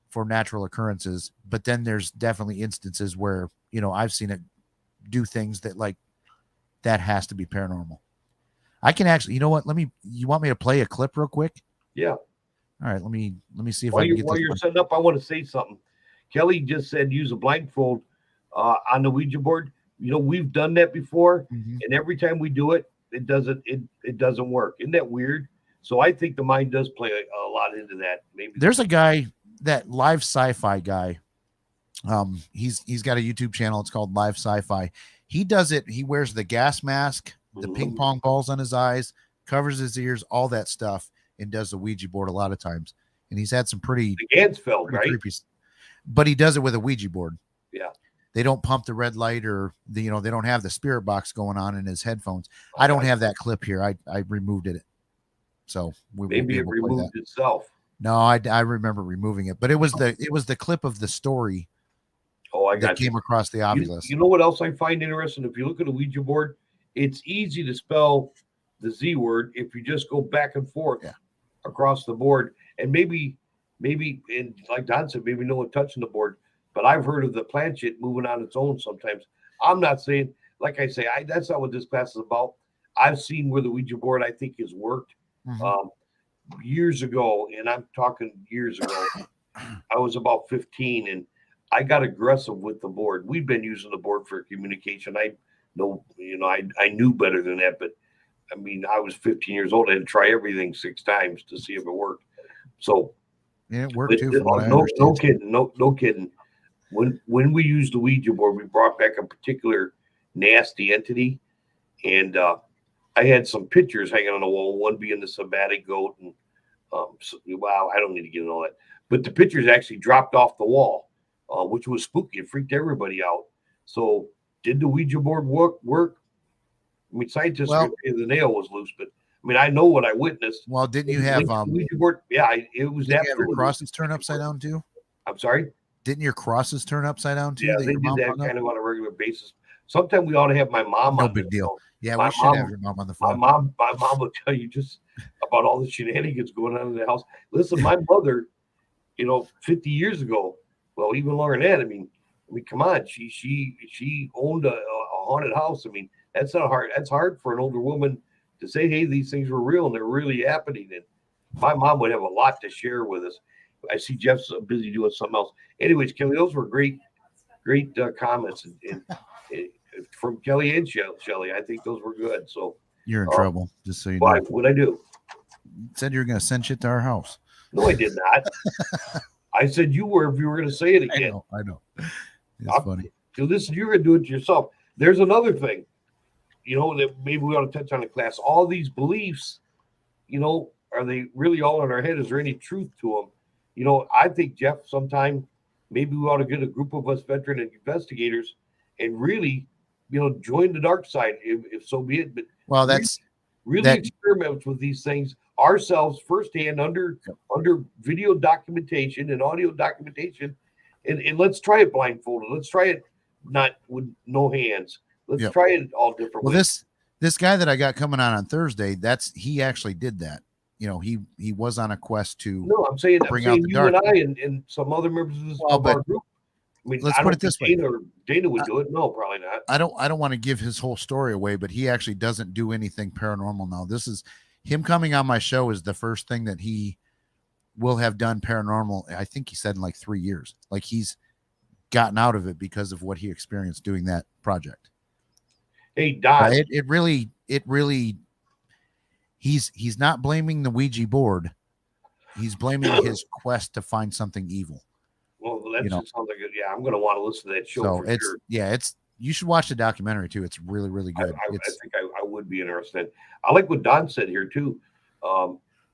for natural occurrences, but then there's definitely instances where, I've seen it do things that has to be paranormal. I can actually, you know what? You want me to play a clip real quick? Yeah. All right. Let me see if While I can get while this you're one. setting up, I want to say something. Kelly just said use a blindfold on the Ouija board. We've done that before, and every time we do it, it doesn't work. Isn't that weird? So I think the mind does play a lot into that. Maybe there's a guy, that live sci-fi guy. He's got a YouTube channel. It's called Live Sci-Fi. He does it. He wears the gas mask, the ping pong balls on his eyes, covers his ears, all that stuff, and does the Ouija board a lot of times. And he's had some pretty Gansfeld, right? Creepy, but he does it with a Ouija board. Yeah. They don't pump the red light, or they don't have the spirit box going on in his headphones. I don't have that clip here. I removed it. So maybe it removed itself. No, I remember removing it, but it was the clip of the story. Oh, I got came across the Ovilus. You know what else I find interesting? If you look at a Ouija board, it's easy to spell the Z word if you just go back and forth across the board. And maybe, and like Don said, maybe no one touching the board. But I've heard of the planchette moving on its own sometimes. I'm not saying, like I say, that's not what this class is about. I've seen where the Ouija board, I think, has worked years ago, and I'm talking years ago. I was about 15, and I got aggressive with the board. We've been using the board for communication. I knew better than that, but I mean, I was 15 years old. I had to try everything 6 times to see if it worked. So it worked too. No kidding. No kidding. When we used the Ouija board, we brought back a particular nasty entity, and I had some pictures hanging on the wall. One being the sabbatic goat, and wow, I don't need to get into all that. But the pictures actually dropped off the wall, which was spooky. It freaked everybody out. So, did the Ouija board work? I mean, scientists say the nail was loose, but I mean, I know what I witnessed. Well, didn't you have Ouija board? Yeah, it was that. Your crosses turn upside down too? I'm sorry. Didn't your crosses turn upside down too? Yeah, they did that kind of on a regular basis. Sometimes we ought to have my mom on. No big deal. Yeah, we should have your mom on the phone. My mom will tell you just about all the shenanigans going on in the house. Listen, my mother, 50 years ago, well, even longer than that. I mean, come on, she owned a haunted house. I mean, that's not hard. That's hard for an older woman to say, hey, these things were real and they're really happening. And my mom would have a lot to share with us. I see Jeff's busy doing something else. Anyways, Kelly, those were great comments and from Kelly and Shelly. I think those were good. So you're in trouble, just so you know. What'd I do? You said you were going to send shit to our house. No, I did not. I said you were if you were going to say it again. I know. It's funny. So listen, you're going to do it to yourself. There's another thing, that maybe we ought to touch on in class. All these beliefs, are they really all in our head? Is there any truth to them? I think, Jeff, sometime maybe we ought to get a group of us veteran investigators and really, join the dark side, if so be it. But that's really experiment with these things ourselves firsthand under video documentation and audio documentation, and let's try it blindfolded. Let's try it not with no hands. Let's try it all different ways. This guy that I got coming on Thursday, he actually did that. He was on a quest to. No, I'm saying out the you dark. and I and some other members of our group. I mean, let's put it this way. Dana would do it. No, probably not. I don't want to give his whole story away, but he actually doesn't do anything paranormal now. This is him coming on my show is the first thing that he will have done paranormal. I think he said in like 3 years. Like he's gotten out of it because of what he experienced doing that project. Hey, Don. It really. He's not blaming the Ouija board. He's blaming his quest to find something evil. Well, that just sounds like it. Yeah, I'm going to want to listen to that show. So sure. You should watch the documentary too. It's really, really good. I think I would be interested. I like what Don said here too.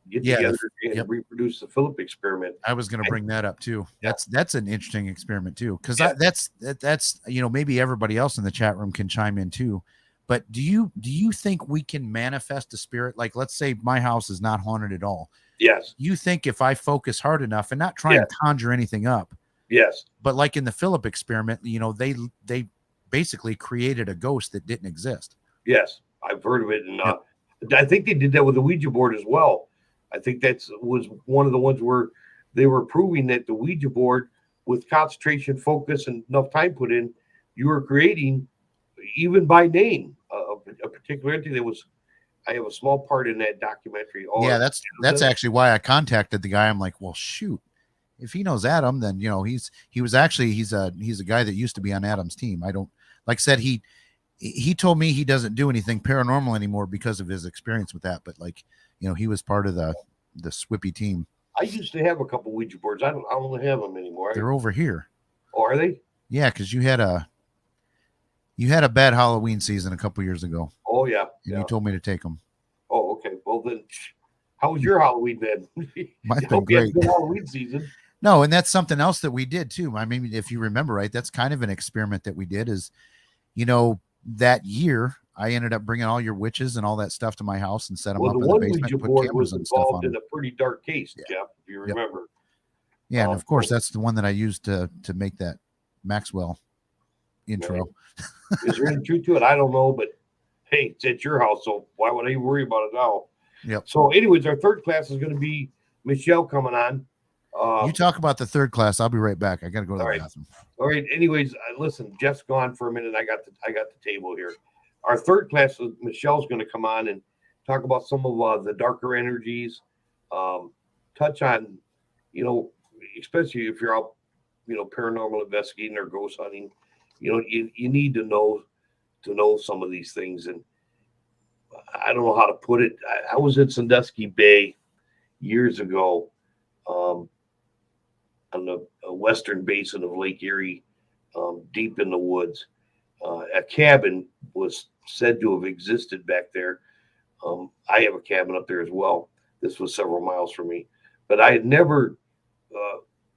Get together and reproduce the Philip experiment. I was going to bring that up too. That's an interesting experiment too, because that's maybe everybody else in the chat room can chime in too. But do you think we can manifest a spirit? Like, let's say my house is not haunted at all. Yes. You think if I focus hard enough and not try and conjure anything up, Yes. But like in the Philip experiment, they basically created a ghost that didn't exist. Yes. I've heard of it. And Yep. I think they did that with the Ouija board as well. I think that's was one of the ones where they were proving that the Ouija board, with concentration, focus, and enough time put in, you were creating, even by name, a particular entity that was. I have a small part in that documentary. Yeah, that's actually why I contacted the guy. I'm like, well, shoot, if he knows Adam, then he's a guy that used to be on Adam's team. I don't, like I said, he told me he doesn't do anything paranormal anymore because of his experience with that. But he was part of the Swippy team. I used to have a couple Ouija boards. I don't have them anymore. They're over here. Oh, are they? Yeah, because you had a bad Halloween season a couple years ago. Oh yeah. And you told me to take them. Oh, okay. Well then, how was your Halloween then? Mine's been great. Good Halloween season. No, and that's something else that we did too. I mean, if you remember right, that's kind of an experiment that we did. Is that year I ended up bringing all your witches and all that stuff to my house and set them up in the basement. Ouija board was involved in a pretty dark case, Jeff, if you remember. Yeah, and of course that's the one that I used to make that Maxwell intro. Right. Is there any truth to it? I don't know, but hey, it's at your house, so why would I even worry about it now? Yep. So, anyways, our third class is going to be Michelle coming on. You talk about the third class. I'll be right back. I got to go to the bathroom. All right. Anyways, listen, Jeff's gone for a minute. I got the table here. Our third class, Michelle's going to come on and talk about some of the darker energies. Touch on, especially if you're out, paranormal investigating or ghost hunting. You need to know some of these things. And I don't know how to put it. I was in Sandusky Bay years ago. On the western basin of Lake Erie, deep in the woods. A cabin was said to have existed back there. I have a cabin up there as well. This was several miles from me, but I had never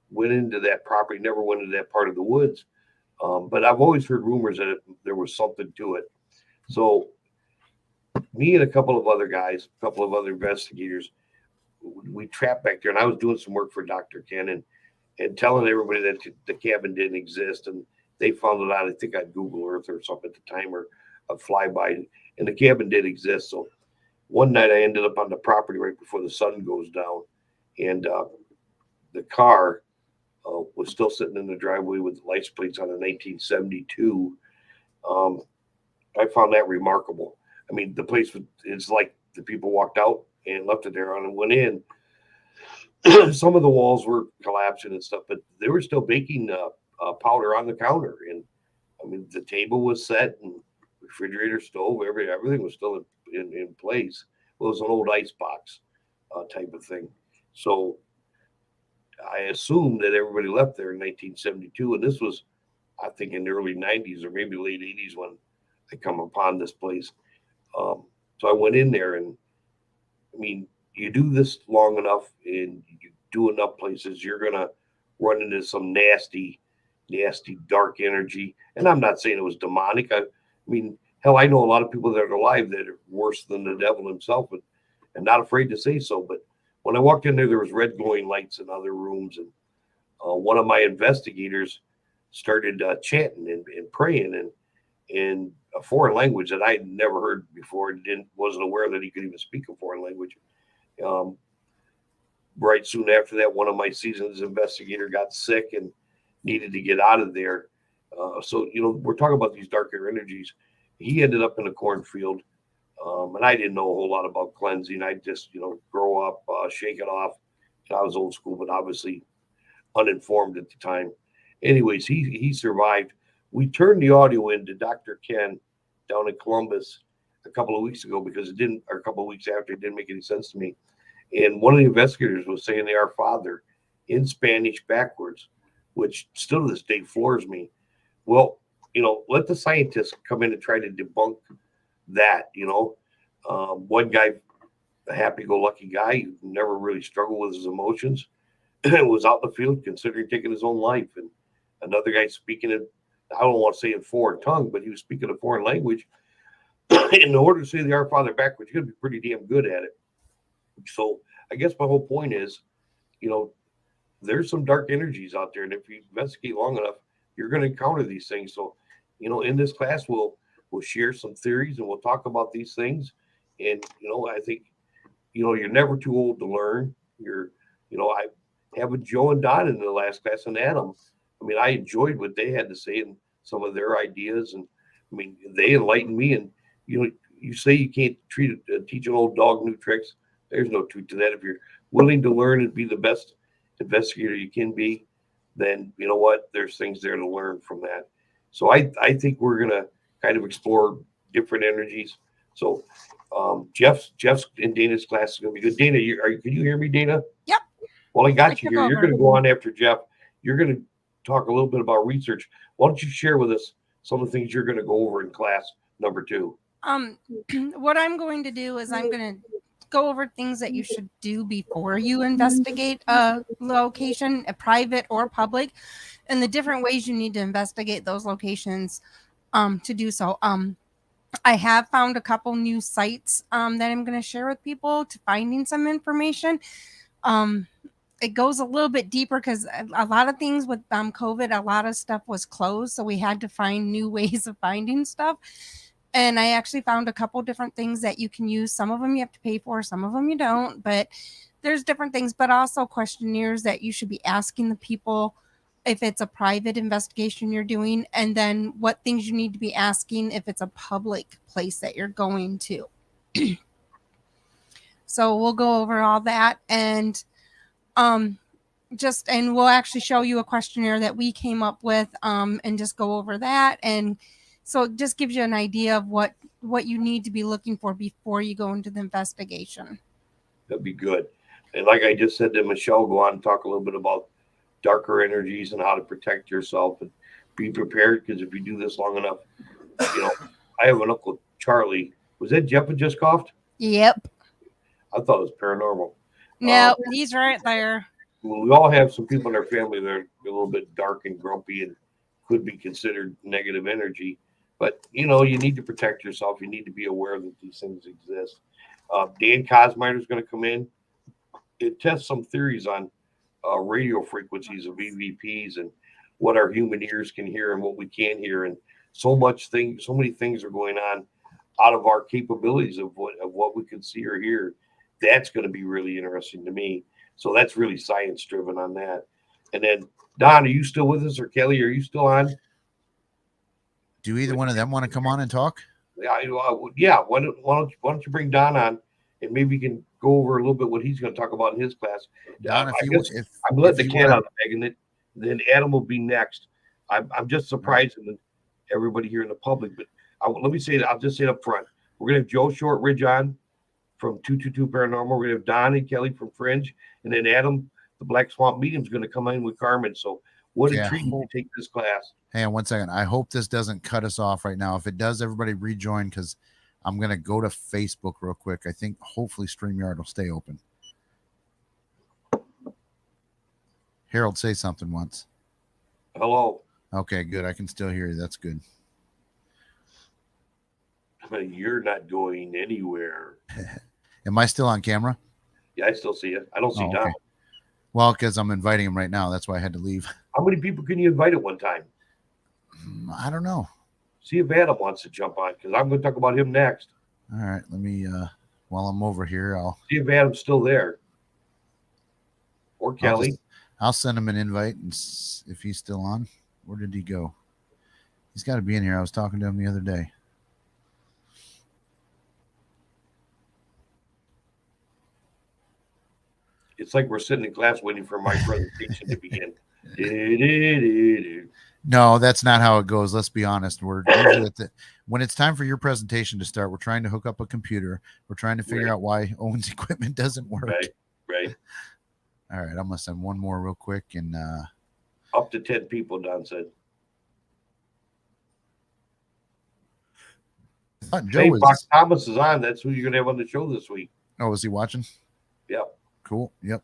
went into that property, never went into that part of the woods. But I've always heard rumors that there was something to it. So me and a couple of other guys, a couple of other investigators, we trapped back there, and I was doing some work for Dr. Ken and telling everybody that the cabin didn't exist. And they found it out, I think, on Google Earth or something at the time, or a flyby, and the cabin did exist. So one night I ended up on the property right before the sun goes down, and the car was still sitting in the driveway with the license plates on a 1972. I found that remarkable. I mean, the place it's like the people walked out and left it there on and went in. Some of the walls were collapsing and stuff, but they were still baking powder on the counter. And I mean, the table was set and refrigerator, stove, everything was still in place. Well, it was an old ice box type of thing. So I assumed that everybody left there in 1972. And this was, I think, in the early 90s or maybe late 80s when I come upon this place. So I went in there, and I mean, you do this long enough and you do enough places, you're going to run into some nasty, dark energy. And I'm not saying it was demonic. I mean, hell, I know a lot of people that are alive that are worse than the devil himself, and not afraid to say so. But when I walked in there was red glowing lights in other rooms. And one of my investigators started chanting and praying in a foreign language that I had never heard before. Wasn't aware that he could even speak a foreign language. Right soon after that, one of my seasoned investigator got sick and needed to get out of there. So, we're talking about these darker energies. He ended up in a cornfield, and I didn't know a whole lot about cleansing. I just, grow up, shake it off. I was old school, but obviously uninformed at the time. Anyways, he survived. We turned the audio into Dr. Ken down in Columbus a couple of weeks ago because a couple of weeks after, it didn't make any sense to me. And one of the investigators was saying they are Father in Spanish backwards, which still to this day floors me. Well, let the scientists come in and try to debunk that. One guy, a happy-go-lucky guy who never really struggled with his emotions, was out in the field considering taking his own life. And another guy speaking in, I don't want to say in foreign tongue, but he was speaking a foreign language. In order to say the Our Father backwards, you got to be pretty damn good at it. So I guess my whole point is, there's some dark energies out there, and if you investigate long enough, you're going to encounter these things. So, in this class, we'll share some theories and we'll talk about these things. And I think you're never too old to learn. I having Joe and Don in the last class and Adam. I mean, I enjoyed what they had to say and some of their ideas, and I mean, they enlightened me. And you say you can't teach an old dog new tricks. There's no truth to that. If you're willing to learn and be the best investigator you can be, then you know what? There's things there to learn from that. So I think we're gonna kind of explore different energies. So Jeff's and Dana's class is gonna be good. Dana, can you hear me, Dana? Yep. Well, I got you here. You're gonna go on after Jeff. You're gonna talk a little bit about research. Why don't you share with us some of the things you're gonna go over in class number 2? What I'm going to do is I'm going to go over things that you should do before you investigate a location, a private or public, and the different ways you need to investigate those locations to do so. I have found a couple new sites that I'm going to share with people to finding some information. It goes a little bit deeper because a lot of things with COVID, a lot of stuff was closed. So we had to find new ways of finding stuff. And I actually found a couple different things that you can use. Some of them you have to pay for, some of them you don't, but there's different things, but also questionnaires that you should be asking the people if it's a private investigation you're doing, and then what things you need to be asking if it's a public place that you're going to. So we'll go over all that, and we'll actually show you a questionnaire that we came up with, and just go over that. And so it just gives you an idea of what you need to be looking for before you go into the investigation. That'd be good. And like I just said to Michelle, go on and talk a little bit about darker energies and how to protect yourself and be prepared. Because if you do this long enough, I have an Uncle Charlie. Was that Jeff that just coughed? Yep. I thought it was paranormal. No, he's right there. We all have some people in our family that are a little bit dark and grumpy and could be considered negative energy. But, you need to protect yourself. You need to be aware that these things exist. Dan Cosminer is going to come in and test some theories on radio frequencies of EVPs and what our human ears can hear and what we can't hear. And so many things are going on out of our capabilities of what we can see or hear. That's going to be really interesting to me. So that's really science driven on that. And then, Don, are you still with us, or Kelly, are you still on? Do either one of them want to come on and talk? Yeah. Why don't you bring Don on, and maybe you can go over a little bit what he's going to talk about in his class. Don, I'm letting the cat out of the bag, and then Adam will be next. I'm just surprising everybody here in the public, but let me say that I'll just say it up front. We're going to have Joe Shortridge on from 222 Paranormal. We're going to have Don and Kelly from Fringe, and then Adam, the Black Swamp Medium, is going to come in with Carmen. So what a treat to take this class. Hang on 1 second. I hope this doesn't cut us off right now. If it does, everybody rejoin, because I'm going to go to Facebook real quick. I think hopefully StreamYard will stay open. Harold, say something once. Hello. Okay, good. I can still hear you. That's good. You're not going anywhere. Am I still on camera? Yeah, I still see you. I don't see Don. Okay. Well, because I'm inviting him right now. That's why I had to leave. How many people can you invite at one time? I don't know. See if Adam wants to jump on, because I'm going to talk about him next. All right. Let me, while I'm over here, I'll see if Adam's still there. Or Kelly. I'll send him an invite, and if he's still on. Where did he go? He's got to be in here. I was talking to him the other day. It's like we're sitting in class waiting for my presentation to begin. No, that's not how it goes. Let's be honest. We're usually when it's time for your presentation to start, we're trying to hook up a computer. We're trying to figure out why Owens equipment doesn't work. Right. All right. I'm going to send one more real quick. And up to 10 people, Don said. Fox Thomas is on. That's who you're going to have on the show this week. Oh, is he watching? Yep. Cool. Yep.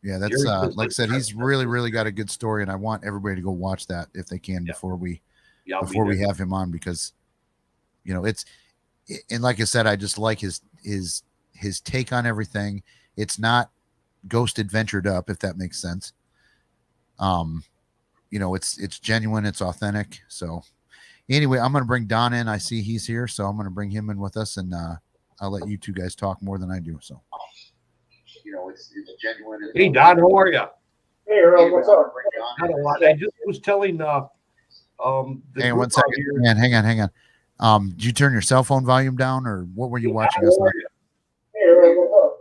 Yeah, that's like I said, he's really got a good story, and I want everybody to go watch that if they can before we have him on, because it's, and like I said, I just like his take on everything. It's not Ghost Adventured Up, if that makes sense. You know, it's genuine, it's authentic. So anyway, I'm going to bring Don in. I see he's here, so I'm going to bring him in with us, and I'll let you two guys talk more than I do. So, you know, it's genuine. Hey, Don, how are you? Hey, Earl, what's up? Not a lot. I just was telling hang on 1 second, here. man. Hang on. Did you turn your cell phone volume down, or what were you watching us on? Hey, Earl, what's up?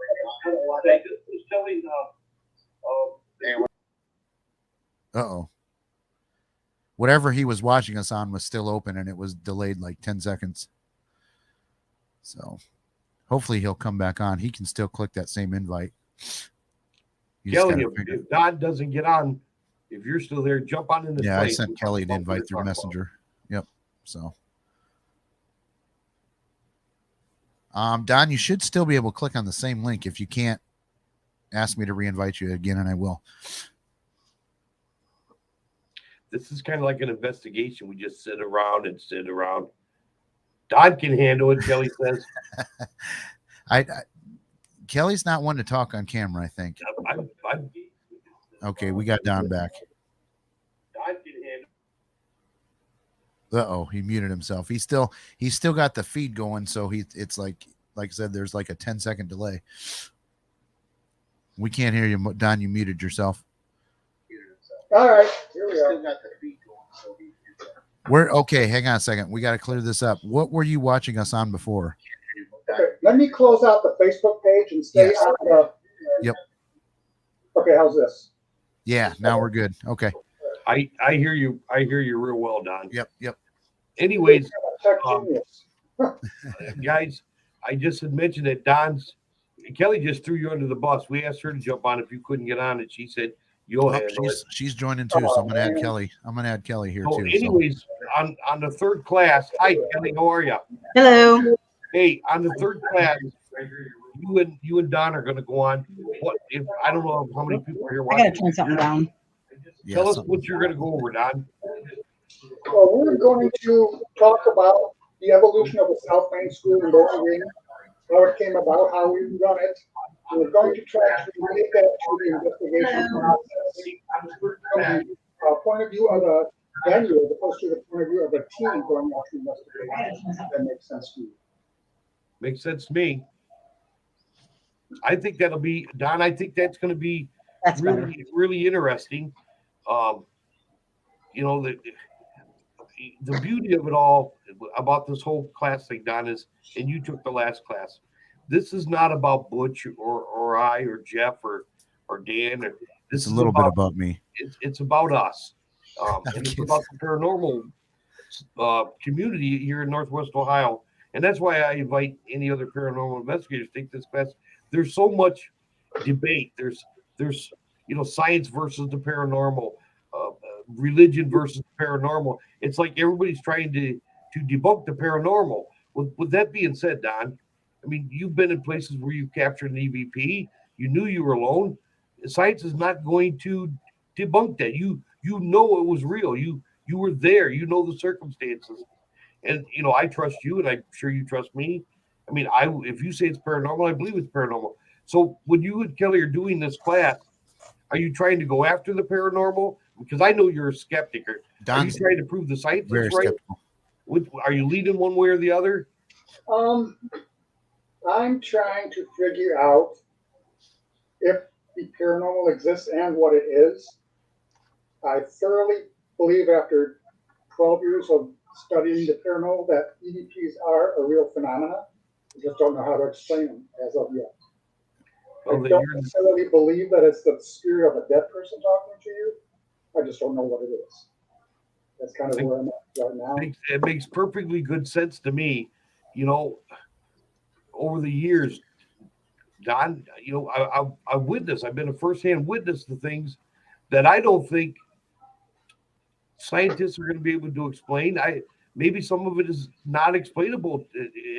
I just was telling Uh-oh. Whatever he was watching us on was still open, and it was delayed like 10 seconds. So hopefully he'll come back on. He can still click that same invite. Kelly, if Don doesn't get on, if you're still there, jump on in this Yeah, place. I sent Kelly an invite through Messenger. Yep. So Don, you should still be able to click on the same link. If you can't, ask me to reinvite you again, and I will. This is kind of like an investigation. We just sit around. Don can handle it, Kelly says. Kelly's not one to talk on camera, I think. Okay, we got Don back. Don can handle. Uh-oh, he muted himself. He's still got the feed going, so it's like I said, there's like a 10-second delay. We can't hear you, Don. You muted yourself. All right, here we are. Okay, hang on a second. We got to clear this up. What were you watching us on before? Okay, let me close out the Facebook page and stay on the. Yep. Okay, how's this? Yeah, now we're good. Okay. I hear you. I hear you real well, Don. Yep. Anyways, Tech genius. guys, I just had mentioned that Kelly just threw you under the bus. We asked her to jump on if you couldn't get on, and she said you'll handle it. She's joining too, so I'm gonna add Kelly. I'm gonna add Kelly here too. Anyways, on the third class, hi Kelly, how are you? Hello. Hey, on the third class, you and Don are gonna go on. What if I don't know how many people are here I gotta watching? turn something down. Tell us what you're gonna go over, Don. Well, we're going to talk about the evolution of the South Main School in Bowling Green, how it came about, how we run it. We're going to try to relate that to the investigation process from the point of view of a venue as opposed to the point of view of a team going out to investigate. If that makes sense to you. Makes sense to me. I think that'll be Don. I think that's going to be That's better. really interesting. You know, the beauty of it all about this whole class thing, Don, is, and you took the last class. This is not about Butch or I or Jeff or Dan. This It's is a little bit about me. It's about us. And it's about the paranormal community here in Northwest Ohio. And that's why I invite any other paranormal investigators to take this class. There's so much debate. There's science versus the paranormal, religion versus the paranormal. It's like everybody's trying to debunk the paranormal. With that being said, Don, I mean, you've been in places where you captured an EVP. You knew you were alone. Science is not going to debunk that. You know it was real. You were there. You know the circumstances. And I trust you, and I'm sure you trust me. I mean, if you say it's paranormal, I believe it's paranormal. So when you and Kelly are doing this class, are you trying to go after the paranormal? Because I know you're a skeptic. Are you trying to prove the science is right? Skeptical. Are you leaning one way or the other? I'm trying to figure out if the paranormal exists and what it is. I thoroughly believe after 12 years of studying the paranormal that EVPs are a real phenomena. I just don't know how to explain them as of yet. I don't necessarily believe that it's the spirit of a dead person talking to you. I just don't know what it is. That's kind of where I'm at right now. It makes perfectly good sense to me. Over the years, Don, I've been a firsthand witness to things that I don't think scientists are going to be able to explain. Maybe some of it is not explainable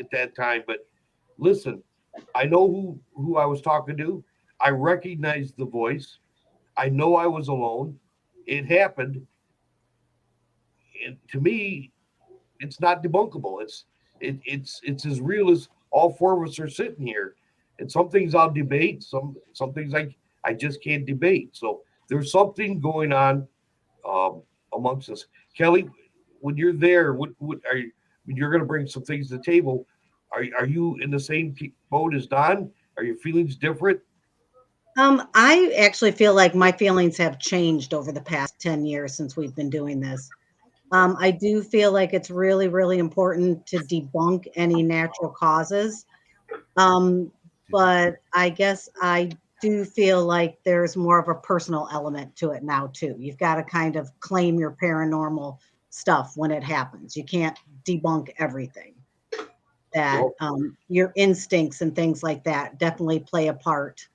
at that time, but listen, I know who I was talking to. I recognized the voice. I know I was alone. It happened. And to me, it's not debunkable. It's as real as all four of us are sitting here. And some things I'll debate. Some things I just can't debate. So there's something going on amongst us. Kelly, when you're there, what are you? When you're going to bring some things to the table, are you in the same boat as Don? Are your feelings different? I actually feel like my feelings have changed over the past 10 years since we've been doing this. I do feel like it's really, really important to debunk any natural causes. But I guess I do feel like there's more of a personal element to it now too. You've got to kind of claim your paranormal stuff when it happens. You can't debunk everything. That your instincts and things like that definitely play a part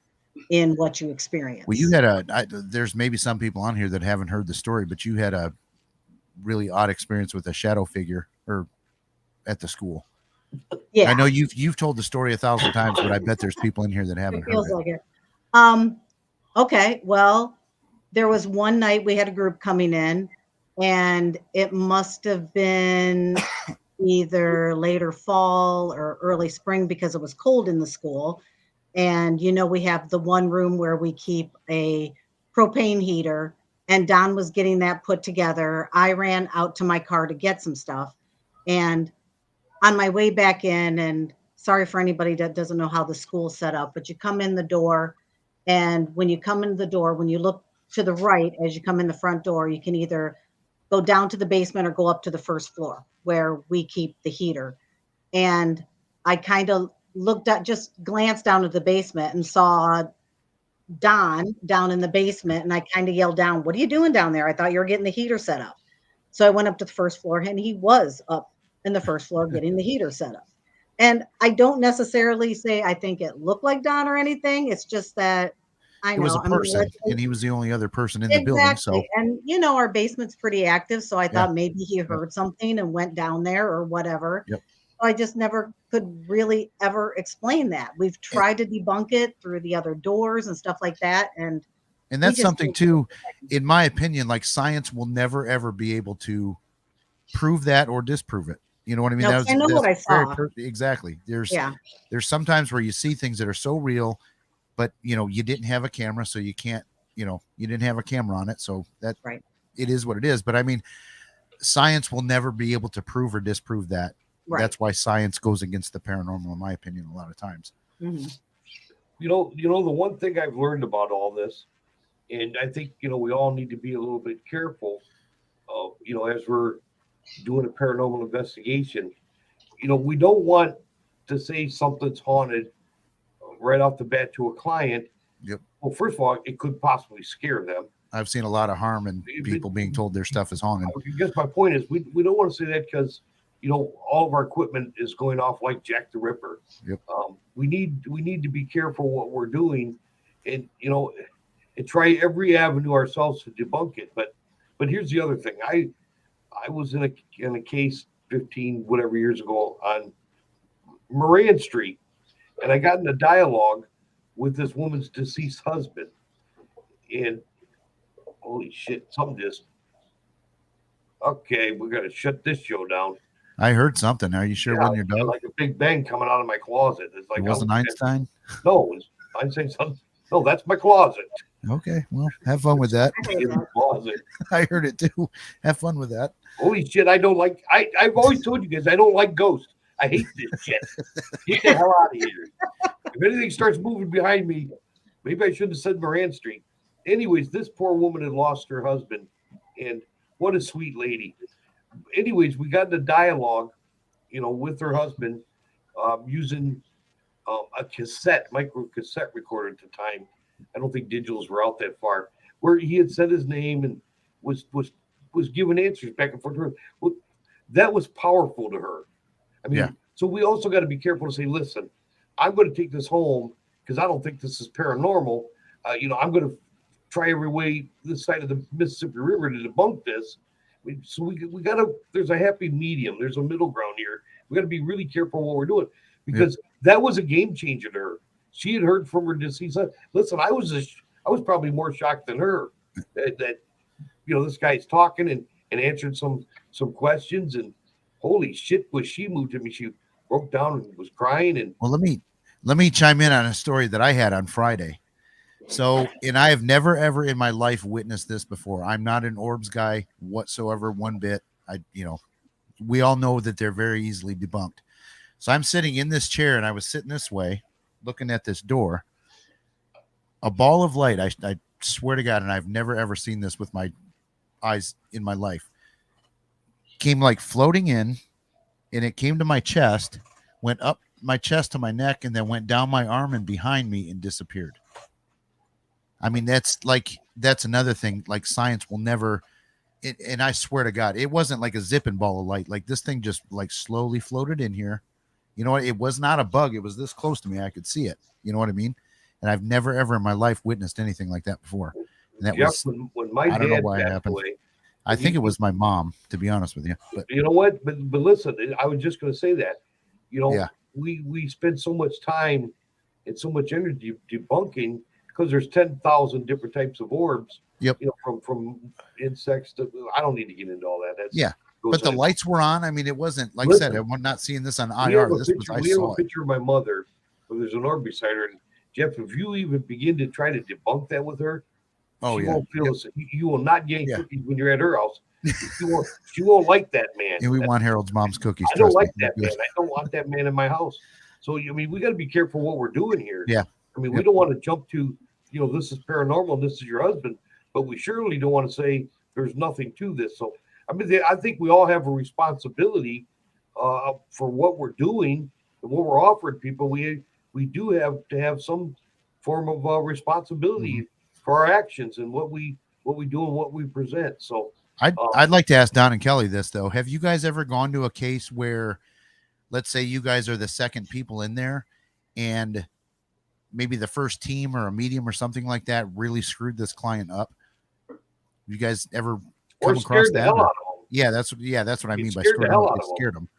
in what you experience. Well, you had there's maybe some people on here that haven't heard the story, but you had a really odd experience with a shadow figure or at the school. Yeah. I know you've told the story 1,000 times, but I bet there's people in here that haven't heard it. Like it. Okay. Well, there was one night we had a group coming in, and it must have been either later fall or early spring because it was cold in the school. And, we have the one room where we keep a propane heater, and Don was getting that put together. I ran out to my car to get some stuff. And on my way back in, and sorry for anybody that doesn't know how the school's set up, but you come in the door, and when you come in the door, when you look to the right, as you come in the front door, you can either go down to the basement or go up to the first floor where we keep the heater. And I kind of looked at, just glanced down at the basement and saw Don down in the basement. And I kind of yelled down, "What are you doing down there? I thought you were getting the heater set up." So I went up to the first floor, and he was up in the first floor getting the heater set up. And I don't necessarily say I think it looked like Don or anything. It's just that It was a person, and he was the only other person in the building. So, and our basement's pretty active. So I thought maybe he heard something and went down there or whatever. Yep. I just never could really ever explain that. We've tried to debunk it through the other doors and stuff like that. And that's something too, in my opinion, like science will never, ever be able to prove that or disprove it. You know what I mean? No, I know what I saw. Exactly. There's sometimes where you see things that are so real, but you didn't have a camera, so you can't, you didn't have a camera on it. So that it is what it is. But I mean, science will never be able to prove or disprove that. Right. That's why science goes against the paranormal, in my opinion, a lot of times. Mm-hmm. The one thing I've learned about all this, and I think, we all need to be a little bit careful, as we're doing a paranormal investigation, we don't want to say something's haunted right off the bat to a client. Yep. Well, first of all, it could possibly scare them. I've seen a lot of harm in people being told their stuff is haunted. I guess my point is we don't want to say that because all of our equipment is going off like Jack the Ripper. Yep. We need to be careful what we're doing, and and try every avenue ourselves to debunk it. But here's the other thing. I was in a case 15 whatever years ago on Moran Street, and I got in a dialogue with this woman's deceased husband, and holy shit, something just okay. We're gonna shut this show down. I heard something. Are you sure it wasn't your dog? Like a big bang coming out of my closet. It's like it wasn't Einstein. No, it was Einstein. Something. No, that's my closet. Okay, well, have fun with that. I heard it too. Have fun with that. Holy shit! I don't like. I've always told you guys I don't like ghosts. I hate this shit. Get the hell out of here. If anything starts moving behind me, maybe I shouldn't have said Moran Street. Anyways, this poor woman had lost her husband, and what a sweet lady. Anyways, we got into dialogue, with her husband, using a micro cassette recorder at the time. I don't think digitals were out that far. Where he had said his name and was giving answers back and forth to her. Well, that was powerful to her. I mean, So we also got to be careful to say, listen, I'm going to take this home because I don't think this is paranormal. I'm going to try every way this side of the Mississippi River to debunk this. So we got to. There's a happy medium. There's a middle ground here. We got to be really careful what we're doing because that was a game changer to her. She had heard from her deceased son. Listen, I was probably more shocked than her that this guy's talking and answered some questions, and holy shit was she moved to me. She broke down and was crying. And well, let me chime in on a story that I had on Friday. So, and I have never ever in my life witnessed this before. I'm not an orbs guy whatsoever, one bit. We all know that they're very easily debunked. So I'm sitting in this chair and I was sitting this way, looking at this door. A ball of light, I swear to God, and I've never ever seen this with my eyes in my life, came like floating in, and it came to my chest, went up my chest to my neck, and then went down my arm and behind me and disappeared. I mean, that's another thing. Like science will never, and I swear to God, it wasn't like a zipping ball of light. Like this thing just like slowly floated in here. You know what? It was not a bug. It was this close to me. I could see it. You know what I mean? And I've never ever in my life witnessed anything like that before. And that Jeff, was, when my I don't know dad why it passed happened. away, I think it was my mom, to be honest with you. But you know what? But listen, I was just going to say that. You know, Yeah. we spend so much time and so much energy debunking because there's 10,000 different types of orbs. Yep. You know, from insects to I don't need to get into all that. That's Yeah. But the lights were on. I mean, it wasn't like Listen, I said. I'm not seeing this on we IR. have a This picture, was I we have saw a it. picture of my mother where there's an orb beside her. And Jeff, if you even begin to try to debunk that with her, Oh she yeah. won't feel this. You will not gain Yeah. cookies when you're at her house. She won't like that man. And we want Harold's mom's cookies. I don't trust like me. that man. I don't want that man in my house. So I mean, we got to be careful what we're doing here. Yeah. I mean, we Yep. don't want to jump to, this is paranormal. This is your husband, but we surely don't want to say there's nothing to this. So I mean, I think we all have a responsibility for what we're doing and what we're offering people. We do have to have some form of responsibility for our actions and what we do and what we present. So I'd like to ask Don and Kelly this though. Have you guys ever gone to a case where, let's say you guys are the second people in there, and maybe the first team or a medium or something like that really screwed this client up? You guys ever or come across scared the that? hell Or- out of them. Yeah, that's what I You mean by scared the screwing hell them. out They of them. scared them.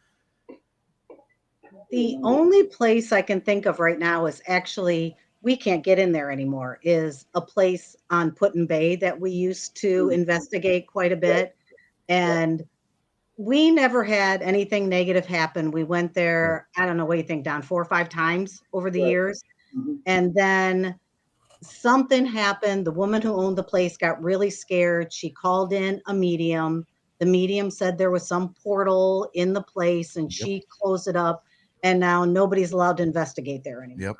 The only place I can think of right now is actually, we can't get in there anymore, is a place on Put-in Bay that we used to investigate quite a bit. And we never had anything negative happen. We went there, I don't know, what do you think, Don, 4 or 5 times over the Right. years. Mhm. And then something happened. The woman who owned the place got really scared. She called in a medium. The medium said there was some portal in the place and she closed it up. And now nobody's allowed to investigate there anymore. Yep.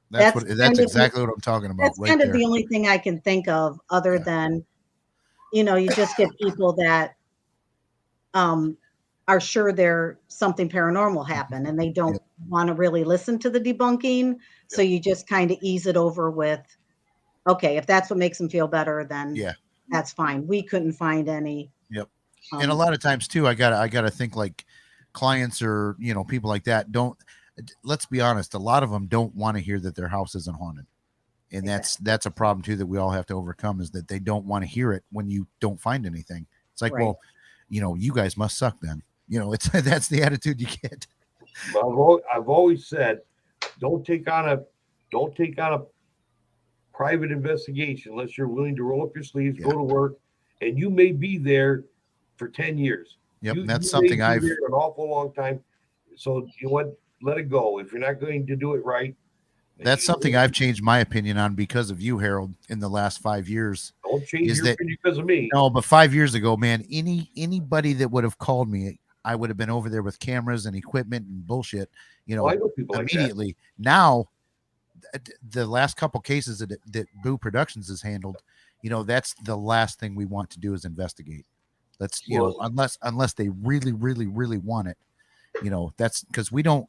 That's That's kind of exactly what I'm talking about That's right kind of there. the only thing I can think of other Yeah. than, you just get people that are sure there something paranormal happened and they don't want to really listen to the debunking. So you just kind of ease it over with, okay, if that's what makes them feel better, then Yeah. that's fine. We couldn't find any. Yep. And a lot of times too, I gotta think like clients or people like that don't. Let's be honest, a lot of them don't want to hear that their house isn't haunted, and that's a problem too that we all have to overcome. Is that they don't want to hear it when you don't find anything. It's like, Right. well, you guys must suck then. It's that's the attitude you get. I've always said, don't take on a private investigation unless you're willing to roll up your sleeves, go to work, and you may be there for 10 years. Yep, You that's may something be I've. there an awful long time. So you know what? Let it go. If you're not going to do it right, That's something I've changed my opinion on because of you, Harold, in the last 5 years. don't change Is your that- opinion because of me. No, but 5 years ago, man, anybody that would have called me, I would have been over there with cameras and equipment and bullshit, Well, I know people like that. immediately. Now, the last couple cases that Boo Productions has handled, that's the last thing we want to do is investigate. Let's, Well- unless they really, really, really want it, that's because we don't.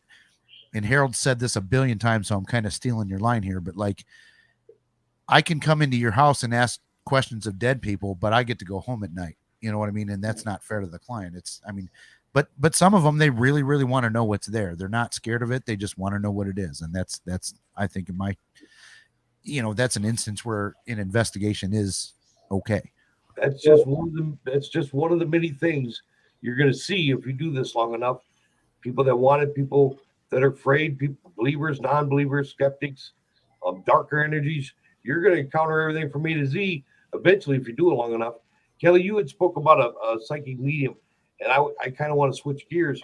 And Harold said this a billion times, so I'm kind of stealing your line here, but like, I can come into your house and ask questions of dead people, but I get to go home at night. You know what I mean? And that's not fair to the client. But some of them, they really, really want to know what's there. They're not scared of it. They just want to know what it is. And that's, I think in my, that's an instance where an investigation is okay. That's just one of the many things you're going to see if you do this long enough. People that want it, people that are afraid, people, believers, non-believers, skeptics, darker energies. You're going to encounter everything from A to Z eventually if you do it long enough. Kelly, you had spoke about a psychic medium, and I kind of want to switch gears.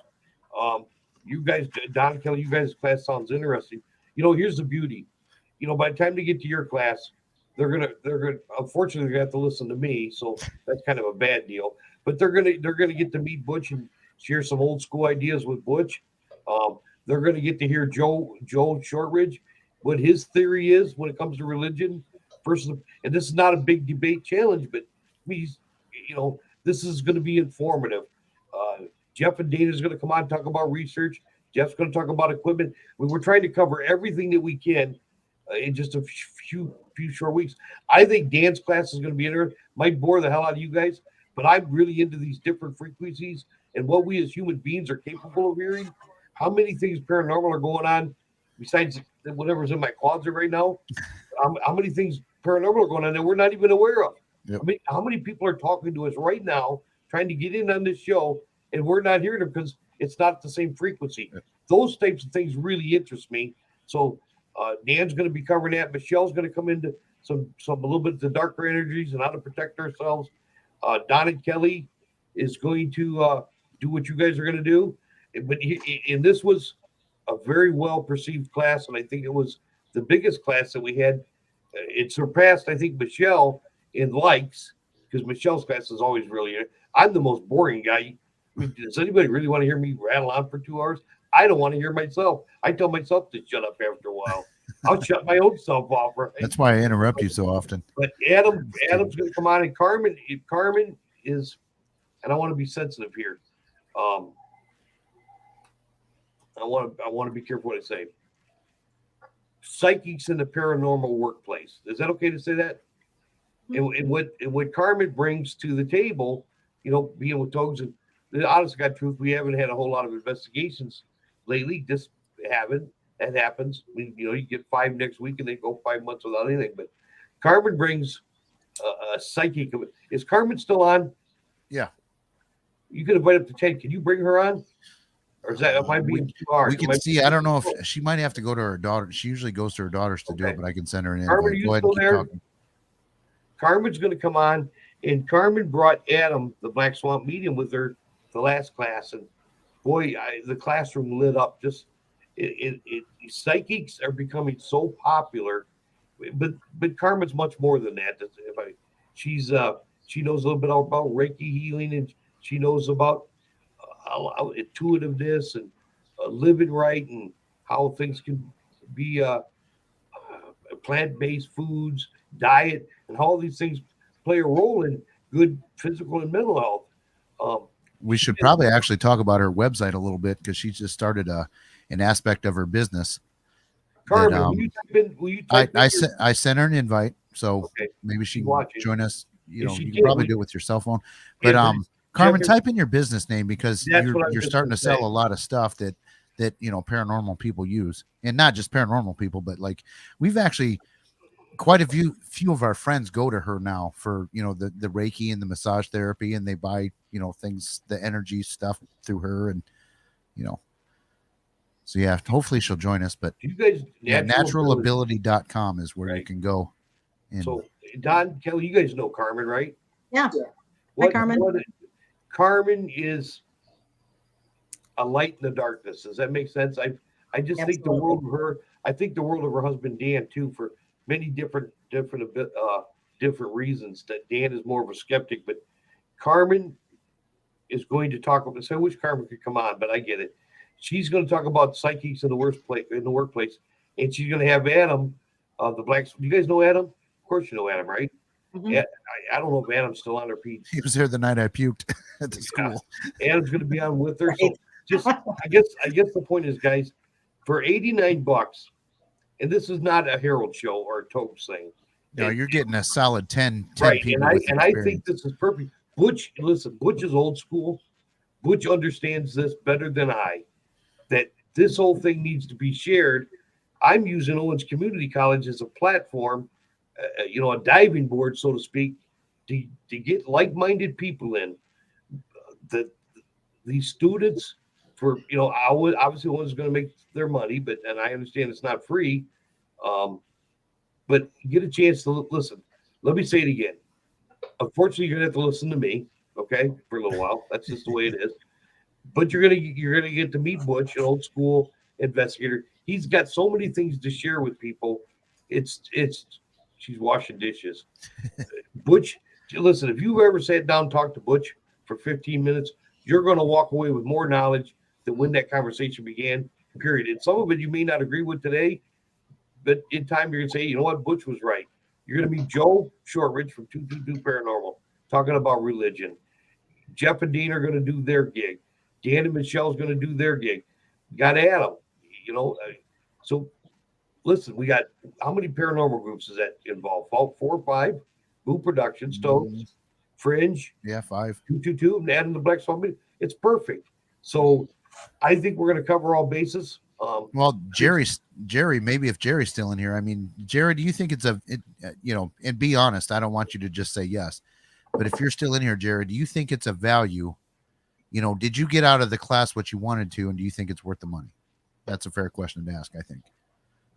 You guys, Don and Kelly, you guys' class sounds interesting. Here's the beauty. By the time they get to your class, they're gonna unfortunately they're gonna have to listen to me, so that's kind of a bad deal. But they're gonna get to meet Butch and share some old school ideas with Butch. They're gonna get to hear Joe Shortridge, what his theory is when it comes to religion versus, and this is not a big debate challenge, but he's, this is going to be informative. Jeff and Dana's going to come on and talk about research. Jeff's going to talk about equipment. We're trying to cover everything that we can in just a few short weeks. I think Dan's class is going to be interesting. Might bore the hell out of you guys, but I'm really into these different frequencies and what we as human beings are capable of hearing. How many things paranormal are going on besides whatever's in my closet right now? How many things paranormal are going on that we're not even aware of? Yep. I mean, how many people are talking to us right now, trying to get in on this show, and we're not hearing them because it's not the same frequency? Yep. Those types of things really interest me. So Dan's going to be covering that. Michelle's going to come into some a little bit of the darker energies and how to protect ourselves. Don and Kelly is going to do what you guys are going to do. And this was a very well perceived class, and I think it was the biggest class that we had. It surpassed, I think, Michelle in likes, because Michelle's class is always really. I'm the most boring guy. I mean, does anybody really want to hear me rattle on for 2 hours? I don't want to hear myself. I tell myself to shut up after a while. I'll shut my own self off. Right? That's why I interrupt you so often. But Adam's going to come on, and Carmen is, and I want to be sensitive here. I want to be careful what I say. Psychics in the paranormal workplace. Is that okay to say that? And what Carmen brings to the table, being with TOGHS, and the honest God truth, we haven't had a whole lot of investigations lately. Just haven't. That happens. You get 5 next week and they go 5 months without anything. But Carmen brings a psychic. Is Carmen still on? Yeah. You could invite up to 10. Can you bring her on? Or is that it might be too hard? We can see. I don't know if she might have to go to her daughter. She usually goes to her daughters to do it, but I can send her an invite. Carmen, are you still there? Carmen's going to come on, and Carmen brought Adam, the Black Swamp medium, with her the last class, and boy, the classroom lit up. Just psychics are becoming so popular, but Carmen's much more than that. She knows a little bit about Reiki healing, and she knows about intuitiveness and living right, and how things can be plant-based foods, diet, and how all these things play a role in good physical and mental health. We should probably actually talk about her website a little bit, because she just started an aspect of her business. Carmen, that, will you type in I sent her an invite, so maybe she can join us. You can probably do it with your cell phone. But Carmen, type in your business name, because you're starting to sell a lot of stuff that paranormal people use, and not just paranormal people, but like we've actually quite a few of our friends go to her now for the Reiki and the massage therapy, and they buy things, the energy stuff through her, and so yeah, hopefully she'll join us. But you guys, naturalability.com is where you can go. And so Don, Kelly, you guys know Carmen, right? Yeah. Hi, Carmen. Carmen is a light in the darkness. Does that make sense? I just think the world of her. I think the world of her husband Dan too, for many different reasons. That Dan is more of a skeptic, but Carmen is going to talk about. So I wish Carmen could come on, but I get it. She's going to talk about psychics in the workplace, and she's going to have Adam, the Black. Do you guys know Adam? Of course you know Adam, right? Mm-hmm. Yeah, I don't know if Adam's still on her feet. He was here the night I puked at the school. Adam's going to be on with her. So just, I guess the point is, guys, for $89, and this is not a Herald show or a TOGHS thing. No, you're getting a solid 10 right, people. And I think this is perfect. Butch is old school. Butch understands this better than I, that this whole thing needs to be shared. I'm using Owens Community College as a platform, a diving board, so to speak, to get like-minded people in. These students, for obviously one's going to make their money, and I understand it's not free, but get a chance to listen. Let me say it again. Unfortunately, you're going to have to listen to me, okay, for a little while. That's just the way it is. But you're gonna get to meet Butch, an old school investigator. He's got so many things to share with people. It's She's washing dishes. Butch, listen, if you've ever sat down and talked to Butch for 15 minutes, you're going to walk away with more knowledge than when that conversation began, period. And some of it you may not agree with today, but in time you're going to say, you know what, Butch was right. You're going to meet Joe Shortridge from 222 Paranormal talking about religion. Jeff and Dean are going to do their gig. Dan and Michelle's going to do their gig. You got Adam, you know. So listen, we got how many paranormal groups is that involved? 4 or 5. Boo Productions, TOGHS, Fringe, Yeah, 5. 222, and adding the Black Swamp. It's perfect. So I think we're going to cover all bases. Well, Jerry, maybe if Jerry's still in here, I mean, Jerry, do you think it's you know, and be honest, I don't want you to just say yes, but if you're still in here, Jerry, do you think it's a value? You know, did you get out of the class what you wanted to, and do you think it's worth the money? That's a fair question to ask, I think.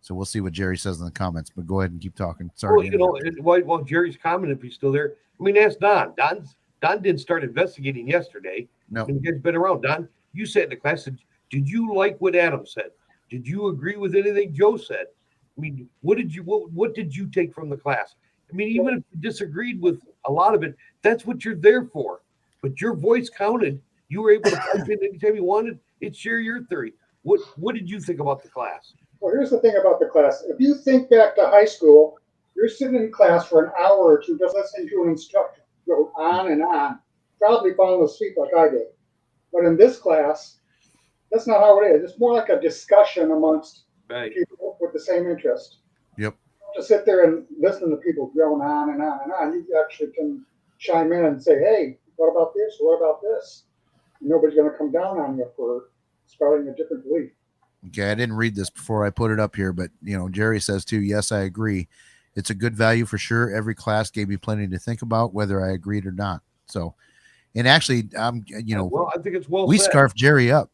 So we'll see what Jerry says in the comments, but go ahead and keep talking. Sorry. Well, you know, while Jerry's comment, if he's still there, I mean, ask Don. Don didn't start investigating yesterday. No. He's been around. Don, you sat in the class. Did you like what Adam said? Did you agree with anything Joe said? I mean, what did you take from the class? I mean, even if you disagreed with a lot of it, that's what you're there for. But your voice counted. You were able to pipe in anytime you wanted and share your theory. What did you think about the class? Well, here's the thing about the class. If you think back to high school, you're sitting in class for an hour or two just listening to an instructor go on and on, probably falling asleep like I did. But in this class, that's not how it is. It's more like a discussion amongst people with the same interest. Yep. To sit there and listen to people going on and on and on, you actually can chime in and say, hey, what about this? What about this? Nobody's going to come down on you for spouting a different belief. Okay, I didn't read this before I put it up here, but you know, Jerry says too, yes, I agree. It's a good value for sure. Every class gave me plenty to think about, whether I agreed or not. So, and actually, you know, well, I think it's well we said. scarfed Jerry up.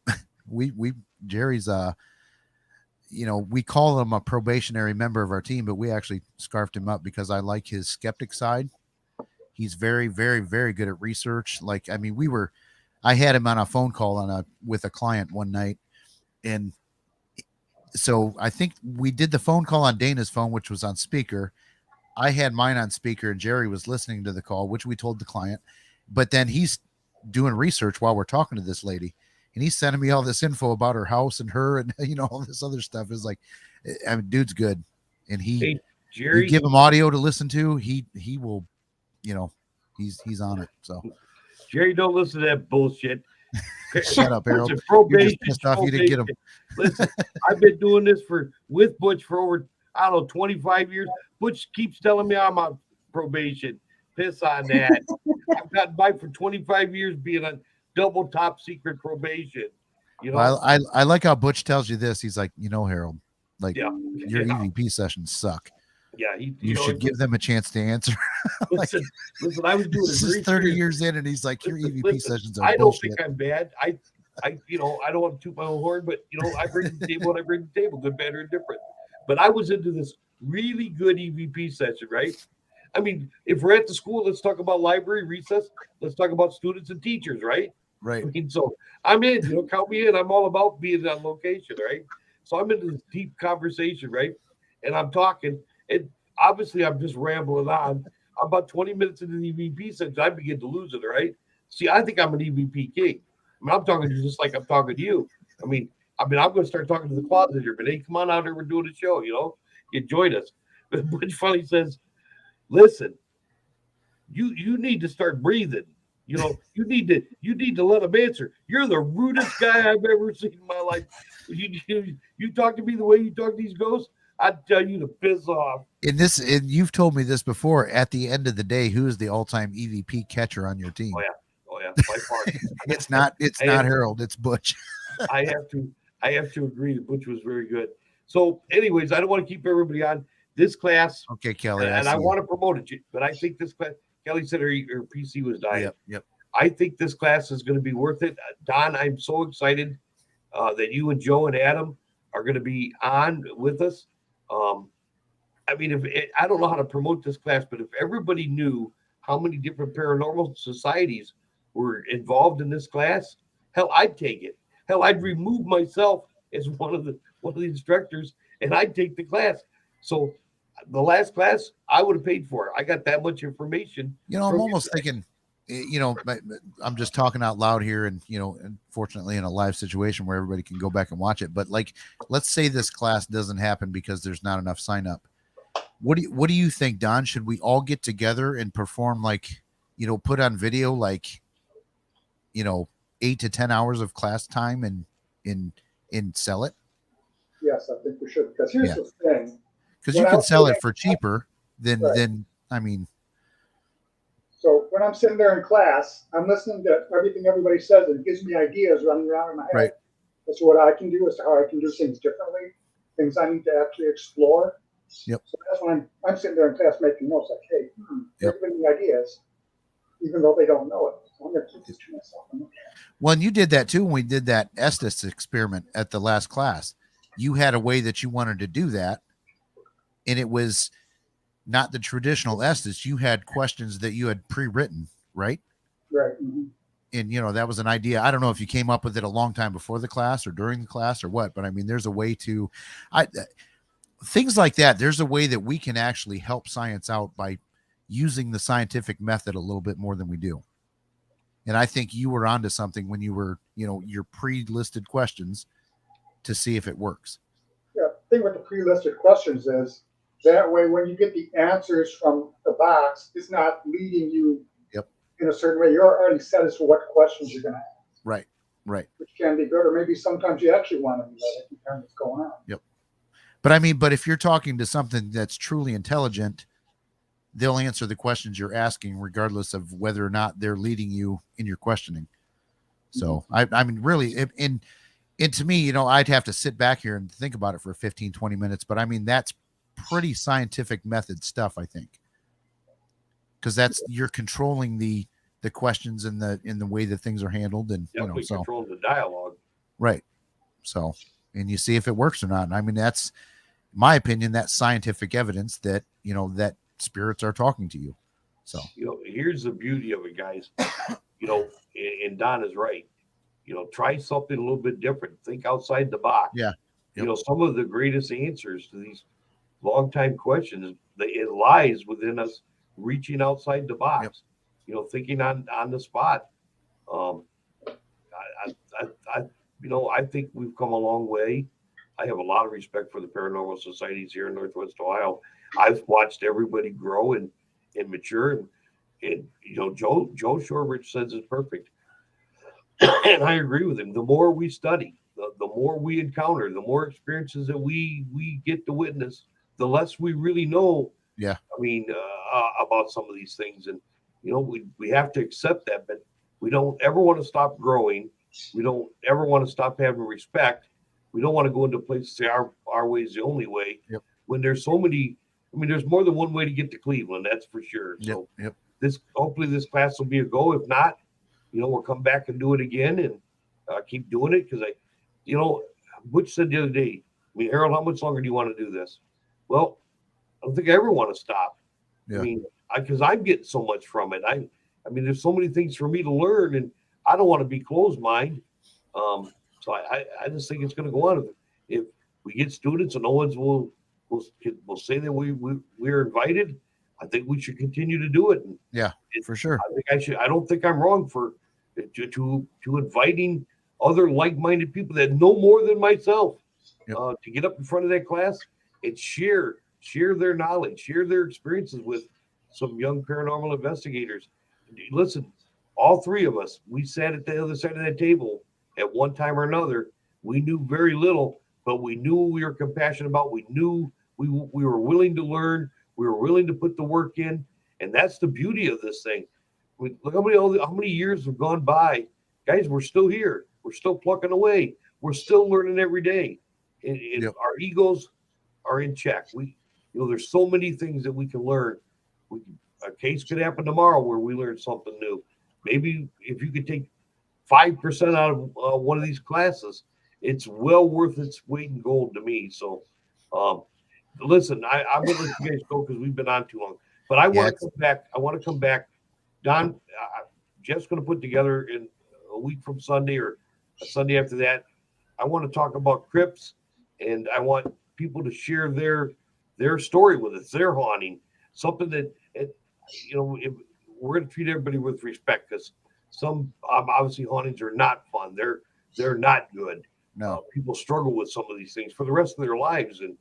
Jerry's you know, we call him a probationary member of our team, but we actually scarfed him up because I like his skeptic side. He's very, very, very good at research. Like, I mean, I had him on a phone call with a client one night, and so I think we did the phone call on Dana's phone, which was on speaker. I had mine on speaker, and Jerry was listening to the call, which we told the client. But then he's doing research while we're talking to this lady, and he's sending me all this info about her house and her, and you know, all this other stuff. Is like, I mean, dude's good, and Jerry, you give him audio to listen to, he will, you know, he's on it. So Jerry, don't listen to that bullshit. Shut up, Harold. Listen, You're just pissed off you didn't get him. Listen, I've been doing this with Butch for over, I don't know, 25 years. Butch keeps telling me I'm on probation. Piss on that. I've gotten by for 25 years being on double top secret probation. You know, well, I like how Butch tells you this. He's like, you know, Harold, like your EVP sessions suck. Yeah, you should give them a chance to answer. listen, I was doing this is 30 years in, and he's like, your EVP sessions are I don't bullshit. think I'm bad. You know, I don't want to toot my own horn, but you know, I bring the table what I bring to the table, good, bad, or indifferent. But I was into this really good EVP session, right? I mean, if we're at the school, let's talk about library recess. Let's talk about students and teachers, right? Right. I mean, so I'm in, you know, count me in. I'm all about being on location, right? So I'm into this deep conversation, right? And I'm talking, and obviously I'm just rambling on. About 20 minutes into the EVP session, I begin to lose it, right? See, I think I'm an EVP king. I mean, I'm talking to you just like I'm talking to you. I mean, I'm going to start talking to the closet here, but hey, come on out here. We're doing a show, you know. You join us. But Butch finally says, listen, you need to start breathing. You know, you need to let him answer. You're the rudest guy I've ever seen in my life. You talk to me the way you talk to these ghosts, I'd tell you to piss off. And you've told me this before. At the end of the day, who is the all-time EVP catcher on your team? Oh yeah, by far. It's not Harold. It's Butch. I have to agree that Butch was very good. So, anyways, I don't want to keep everybody on this class. Okay, Kelly. And I want to promote it, but I think this class. Kelly said her PC was dying. Yep. I think this class is going to be worth it. Don, I'm so excited that you and Joe and Adam are going to be on with us. I mean, I don't know how to promote this class, but if everybody knew how many different paranormal societies were involved in this class, hell, I'd take it. Hell, I'd remove myself as one of the instructors, and I'd take the class. So the last class, I would have paid for it. I got that much information. You know, I'm from almost you guys. thinking, I'm just talking out loud here, and unfortunately, in a live situation where everybody can go back and watch it. But like, let's say this class doesn't happen because there's not enough sign up. What do you think, Don? Should we all get together and perform, like, put on video, like, 8 to 10 hours of class time and sell it? Yes, I think we should. Because here's the thing. Because you can sell it for cheaper than Right. I mean. So when I'm sitting there in class, I'm listening to everything everybody says, and it gives me ideas running around in my head. Right. As to what I can do, as to how I can do things differently, things I need to actually explore. Yep. So that's when I'm sitting there in class making notes, like, hey, they're Yep. giving me ideas, even though they don't know it. So I'm going to keep this to myself. Well, and you did that too when we did that Estes experiment at the last class. You had a way that you wanted to do that, and it was not the traditional Estes. You had questions that you had pre-written, right? Right. Mm-hmm. And that was an idea. I don't know if you came up with it a long time before the class or during the class or what, but I mean, there's a way to, things like that. There's a way that we can actually help science out by using the scientific method a little bit more than we do. And I think you were onto something when you were, your pre-listed questions to see if it works. Yeah, the thing with the pre-listed questions is that way when you get the answers from the box, it's not leading you in a certain way. You're already set as to what questions you're going to ask. Right. Which can be good, or maybe sometimes you actually want to be let it depends what's going on. Yep. But I mean, if you're talking to something that's truly intelligent, they'll answer the questions you're asking, regardless of whether or not they're leading you in your questioning. So I mean, really, and to me, I'd have to sit back here and think about it for 15, 20 minutes. But I mean, that's pretty scientific method stuff, I think. Because you're controlling the questions and in the way that things are handled, and Definitely controlling the dialogue. Right. So, and you see if it works or not. And I mean, that's my opinion. That's scientific evidence that that spirits are talking to you. So here's the beauty of it, guys. And Don is right. Try something a little bit different. Think outside the box. Yeah. Yep. Some of the greatest answers to these long time questions, it lies within us reaching outside the box. Yep. Thinking on the spot. I think we've come a long way. I have a lot of respect for the paranormal societies here in Northwest Ohio. I've watched everybody grow and mature, and Joe Shorebridge says it's perfect, and I agree with him. The more we study, the more we encounter, the more experiences that we get to witness, the less we really know. Yeah. I mean, about some of these things, and we have to accept that, but we don't ever want to stop growing. We don't ever want to stop having respect. We don't want to go into places and say our way is the only way. Yep. When there's so many, there's more than one way to get to Cleveland. That's for sure. So yep. Hopefully this class will be a go. If not, we'll come back and do it again and keep doing it. Because Butch said the other day, Harold, how much longer do you want to do this? Well, I don't think I ever want to stop. Yeah. Because I'm getting so much from it. There's so many things for me to learn, and I don't want to be closed-minded. So I just think it's going to go on. If we get students and Owens will say that we're invited, I think we should continue to do it. And for sure. I think I should. I don't think I'm wrong to inviting other like-minded people that know more than myself to get up in front of that class and share their knowledge, share their experiences with some young paranormal investigators. Listen, all three of us, we sat at the other side of that table at one time or another. We knew very little, but we knew what we were compassionate about. We knew we were willing to learn. We were willing to put the work in, and that's the beauty of this thing. Look how many years have gone by, guys. We're still here. We're still plucking away. We're still learning every day, and our egos are in check. There's so many things that we can learn. A case could happen tomorrow where we learn something new. Maybe if you could take 5% out of one of these classes, it's well worth its weight in gold to me. So, listen, I'm going to let you guys go because we've been on too long. But I want to come back. I want to come back. Don, Jeff's going to put together in a week from Sunday or a Sunday after that. I want to talk about crypts, and I want people to share their their story with us, their haunting, something that, we're going to treat everybody with respect, because some obviously hauntings are not fun. They're not good. No. People struggle with some of these things for the rest of their lives. And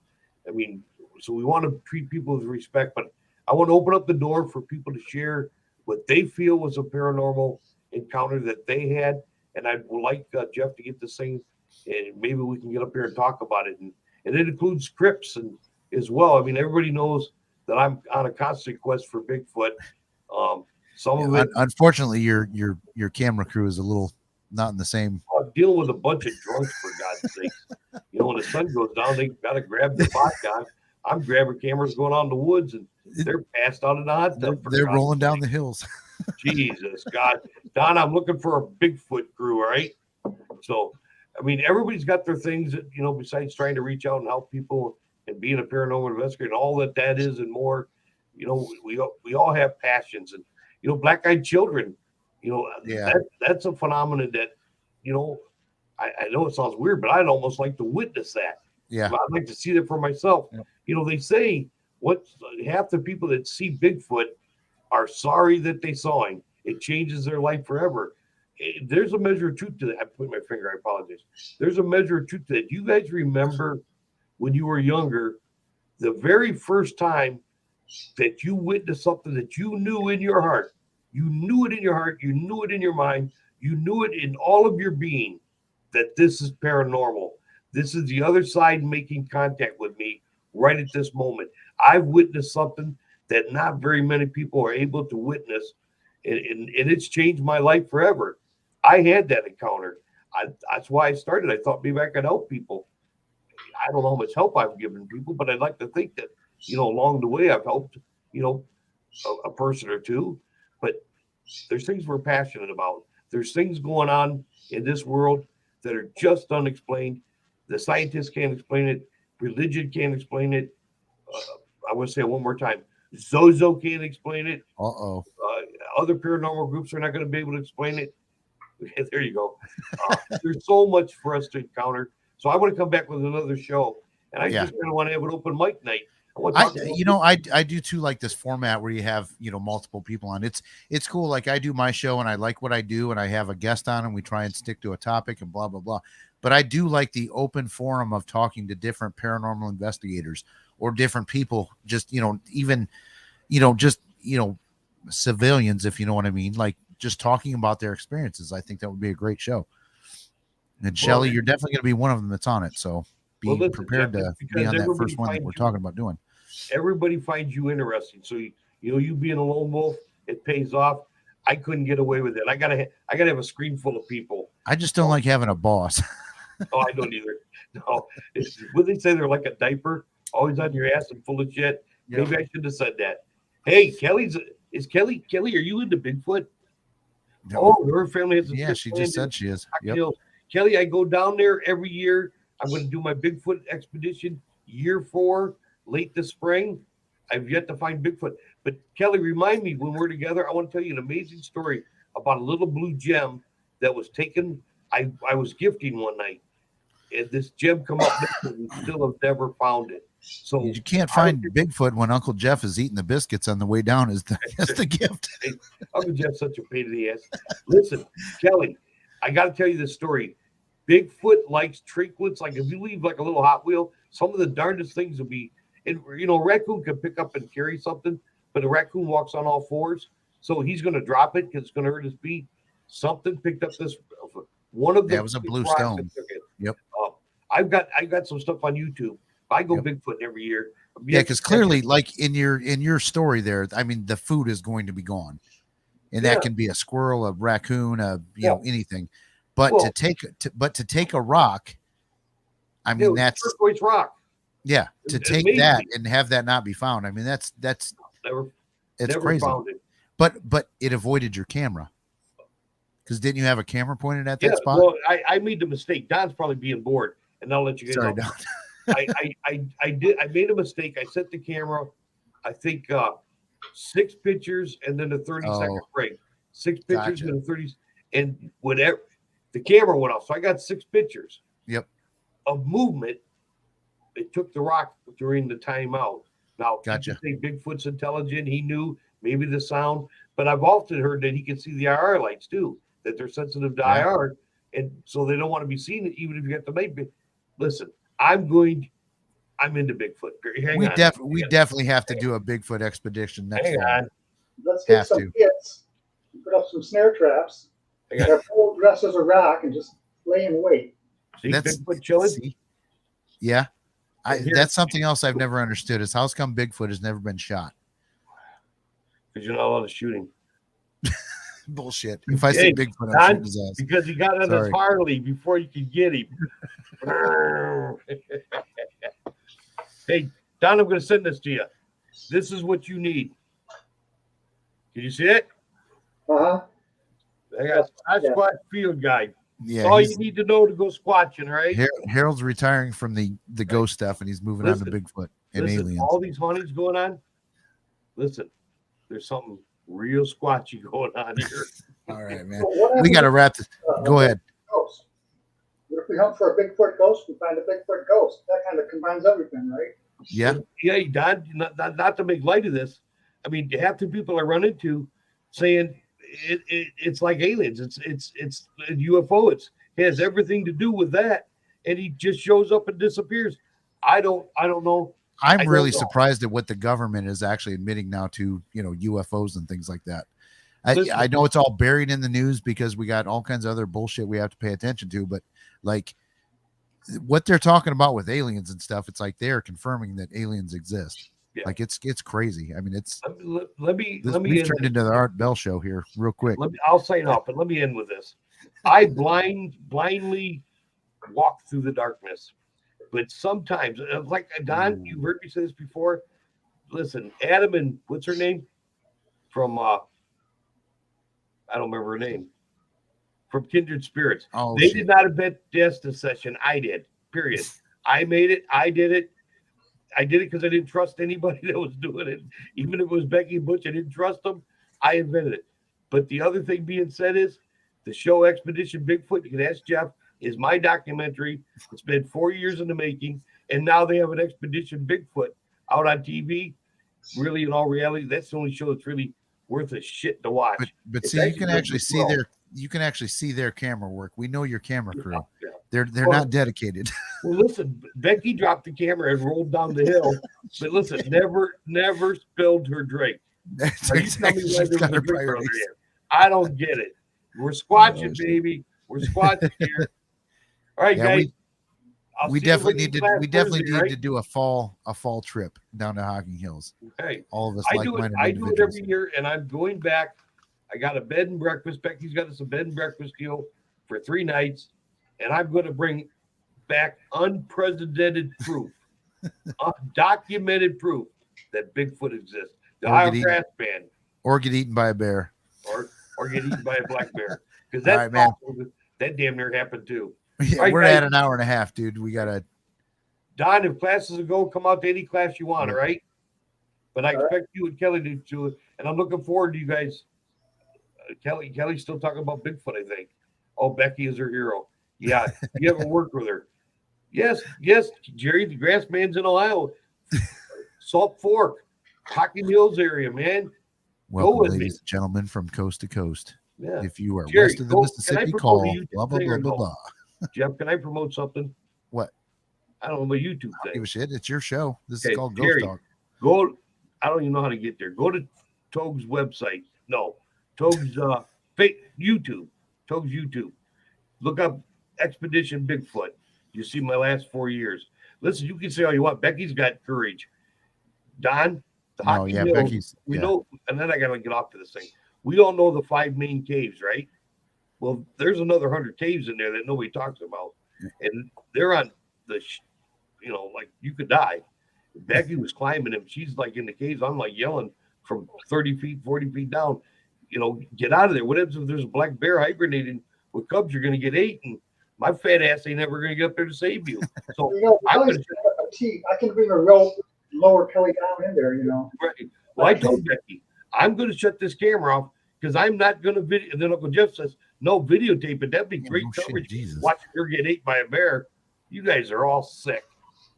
I mean, so we want to treat people with respect, but I want to open up the door for people to share what they feel was a paranormal encounter that they had. And I would like Jeff to get this thing, and maybe we can get up here and talk about it. And it includes crypts and as well. I mean, everybody knows that I'm on a constant quest for Bigfoot. Some of it, unfortunately, your camera crew is a little not in the same. Dealing with a bunch of drunks, for God's sake. When the sun goes down, they got to grab the vodka. I'm grabbing cameras going out in the woods, and they're passed out in the hot tub. They're rolling down the hills. Jesus, God. Don, I'm looking for a Bigfoot crew, all right? So, I mean, everybody's got their things that, besides trying to reach out and help people and being a paranormal investigator and all that is and more, we all have passions. And, black-eyed children, that's a phenomenon that, I know it sounds weird, but I'd almost like to witness that. Yeah. I'd like to see that for myself. Yeah. They say half the people that see Bigfoot are sorry that they saw him. It changes their life forever. There's a measure of truth to that. I put my finger, I apologize. There's a measure of truth to that. You guys remember when you were younger, the very first time that you witnessed something that you knew in your heart, you knew it in your heart, you knew it in your mind, you knew it in all of your being, that this is paranormal. This is the other side making contact with me right at this moment. I've witnessed something that not very many people are able to witness, and it's changed my life forever. I had that encounter. That's why I started. I thought maybe I could help people. I don't know how much help I've given people, but I'd like to think that, along the way I've helped, a person or two. But there's things we're passionate about. There's things going on in this world that are just unexplained. The scientists can't explain it. Religion can't explain it. I want to say it one more time. Zozo can't explain it. Other paranormal groups are not going to be able to explain it. There you go. There's so much for us to encounter. So I want to come back with another show, and I just kind of want to have an open mic night. I do too, like this format where you have, multiple people on. It's cool. Like I do my show and I like what I do and I have a guest on and we try and stick to a topic and blah, blah, blah. But I do like the open forum of talking to different paranormal investigators or different people, just, even, just, civilians, if you know what I mean, like just talking about their experiences. I think that would be a great show. And Shelly, you're definitely going to be one of them that's on it. So be prepared to be on that first one that we're talking about doing. Everybody finds you interesting. So, you being a lone wolf, it pays off. I couldn't get away with it. I gotta have a screen full of people. I just don't like having a boss. Oh, I don't either. No, would they say they're like a diaper, always on your ass and full of shit? Yep. Maybe I should have said that. Hey, Kelly, are you into Bigfoot? No. Oh, her family has. Yeah, she just said she is. Yep. Kelly, I go down there every year. I'm going to do my Bigfoot expedition year 4, late this spring. I've yet to find Bigfoot. But Kelly, remind me when we're together, I want to tell you an amazing story about a little blue gem that was taken. I was gifting one night, and this gem come up and we still have never found it. So you can't find Bigfoot when Uncle Jeff is eating the biscuits on the way down as the gift. Uncle Jeff's such a pain in the ass. Listen, Kelly, I got to tell you this story. Bigfoot likes trinklets. Like if you leave like a little Hot Wheel, some of the darndest things will be, and a raccoon can pick up and carry something, but a raccoon walks on all fours. So he's going to drop it because it's going to hurt his feet. Something picked up this, one of the. That was a blue stone. Yep. I've got some stuff on YouTube. I go Bigfoot every year. Yeah, because clearly, like in your story there, I mean, the food is going to be gone, and that can be a squirrel, a raccoon, anything. But to take a rock, I mean, that's turquoise rock. Yeah, to take that and have that not be found. I mean, that's never crazy. Found it. But it avoided your camera. Because didn't you have a camera pointed at that spot? Well, I made the mistake. Don's probably being bored, and I'll let you guys know. Don. I made a mistake. I set the camera, I think 6 pictures and then a 30-second break. 6 pictures and a 30, and whatever. The camera went off, so I got 6 pictures. Yep. Of movement. It took the rock during the timeout. Now, Gotcha. you could say Bigfoot's intelligent. He knew maybe the sound, but I've often heard that he can see the IR lights too, that they're sensitive to Yeah. IR. And so they don't want to be seen, even if you get the night. Listen, I'm into Bigfoot. We definitely have to do a Bigfoot expedition next Hang fall. on. Let's get Have some to. kits, put up some snare traps, Hang on. have full dress as a rock, and just lay in wait. See That's- Bigfoot chilling? See? Yeah. Here. That's something else I've never understood is how come Bigfoot has never been shot? Because you're not allowed to shoot him. Bullshit. If I Hey, see Bigfoot, I'm Don, shooting his ass. because he got on his Sorry. Harley before you could get him. Hey, Don, I'm going to send this to you. This is what you need. Can you see it? Uh-huh. I got Sasquatch field guide. Yeah. That's all he's- you need to know to go squatching, right? Harold's retiring from the ghost stuff and he's moving on to Listen, Bigfoot and Listen, aliens. all these hauntings going on. Listen, there's something real squatchy going on here. All right, man. So what We got to happens wrap this. if, Go ahead. Ghost? What if we hunt for a Bigfoot ghost? We find a Bigfoot ghost. That kind of combines everything, right? Yeah. Yeah, Don, not to make light of this. I mean, half the people I run into saying it's like aliens. It's a UFO. It has everything to do with that, and he just shows up and disappears. I don't know. I I'm don't really know. surprised at what the government is actually admitting now to, UFOs and things like that. Listen. I know it's all buried in the news because we got all kinds of other bullshit we have to pay attention to, but like what they're talking about with aliens and stuff, it's like they're confirming that aliens exist. Yeah. Like it's crazy. I mean, Let me we've end turned into the Art Bell show here real quick. I'll sign off, but let me end with this. I blindly walk through the darkness, but sometimes, like Don, you've heard me say this before. Listen, Adam and what's her name from? I don't remember her name. From Kindred Spirits. Oh, They shit. did not invent the session. I did. Period. I made it. I did it. I did it because I didn't trust anybody that was doing it. Even if it was Becky and Butch, I didn't trust them. I invented it. But the other thing being said is the show Expedition Bigfoot, you can ask Jeff, is my documentary. It's been 4 years in the making. And now they have an Expedition Bigfoot out on TV. Really, in all reality, that's the only show that's really worth a shit to watch. But It's see, you actually can really actually see well. their camera work. We know your camera crew. Yeah. They're Well, not dedicated. Well, listen, Becky dropped the camera and rolled down the hill. But listen, never spilled her drink. That's Now, you tell me exactly. why She's there was got a her drink under priorities. there. I don't get it. We're squatching, Oh, shit. baby. We're squatching here. All right, Yeah, guys. I'll We see definitely everybody need to. last We definitely Thursday, need right? to do a fall trip down to Hocking Hills. Okay. All of us I do it. like-minded I do it individuals. every year, and I'm going back. I got a bed and breakfast. Becky's got us a bed and breakfast deal for 3 nights, and I'm going to bring back unprecedented proof, documented proof that Bigfoot exists. The Or Ohio get Grass Band, Or get eaten by a bear. or get eaten by a black bear, because All that's right, man. possible. That damn near happened too. Yeah, All right, we're guys. at an hour and a half, dude. We gotta. Don, if classes will go, come out to any class you want, all right? But I All right. expect you and Kelly to do it, and I'm looking forward to you guys. Kelly's still talking about Bigfoot, I think. Oh, Becky is her hero. Yeah, you haven't worked with her. Yes, Jerry, the grass man's in Ohio. Salt Fork, Hocking Hills area, man. Welcome, with me. ladies and gentlemen, from coast to coast. Yeah. If you are Jerry, west of the can I Mississippi, promote call a YouTube blah blah thing blah or blah no? blah. Jeff, can I promote something? What? I don't know, a YouTube Give thing. a shit. It's your show. This Okay, is called Ghost Jerry. Talk. Go. I don't even know how to get there. Go to TOGHS website. No, TOGHS YouTube. TOGHS YouTube. Look up Expedition Bigfoot. You see my last 4 years. Listen, you can say all you want. Becky's got courage. Don, the No, Hocking yeah, Hills, Becky's. we Yeah. know, and then I gotta get off to this thing. We all know the 5 main caves, right? Well, there's another 100 caves in there that nobody talks about, and they're on the, like you could die. Becky was climbing them. She's like in the caves. I'm like yelling from 30 feet, 40 feet down. Get out of there. What happens if there's a black bear hibernating with cubs? You're going to get ate, and my fat ass ain't never going to get up there to save you. So I'm Kelly's going to. got a T. I can bring a rope, lower Kelly down in there, Right. Well, I told Becky, I'm going to shut this camera off because I'm not going to video. And then Uncle Jeff says, no, videotape it. That'd be Yeah, great no shit, coverage. Jesus. Watching her get ate by a bear. You guys are all sick.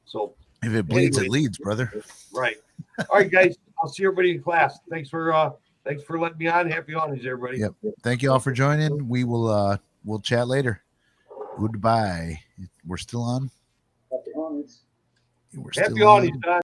So, If it bleeds, Anyway. it leads, brother. right. All right, guys. I'll see everybody in class. Thanks for letting me on. Happy holidays, everybody. Yep. Thank you all for joining. We will we'll chat later. Goodbye. We're still on. Happy holidays. We're Happy still holidays, on. Don.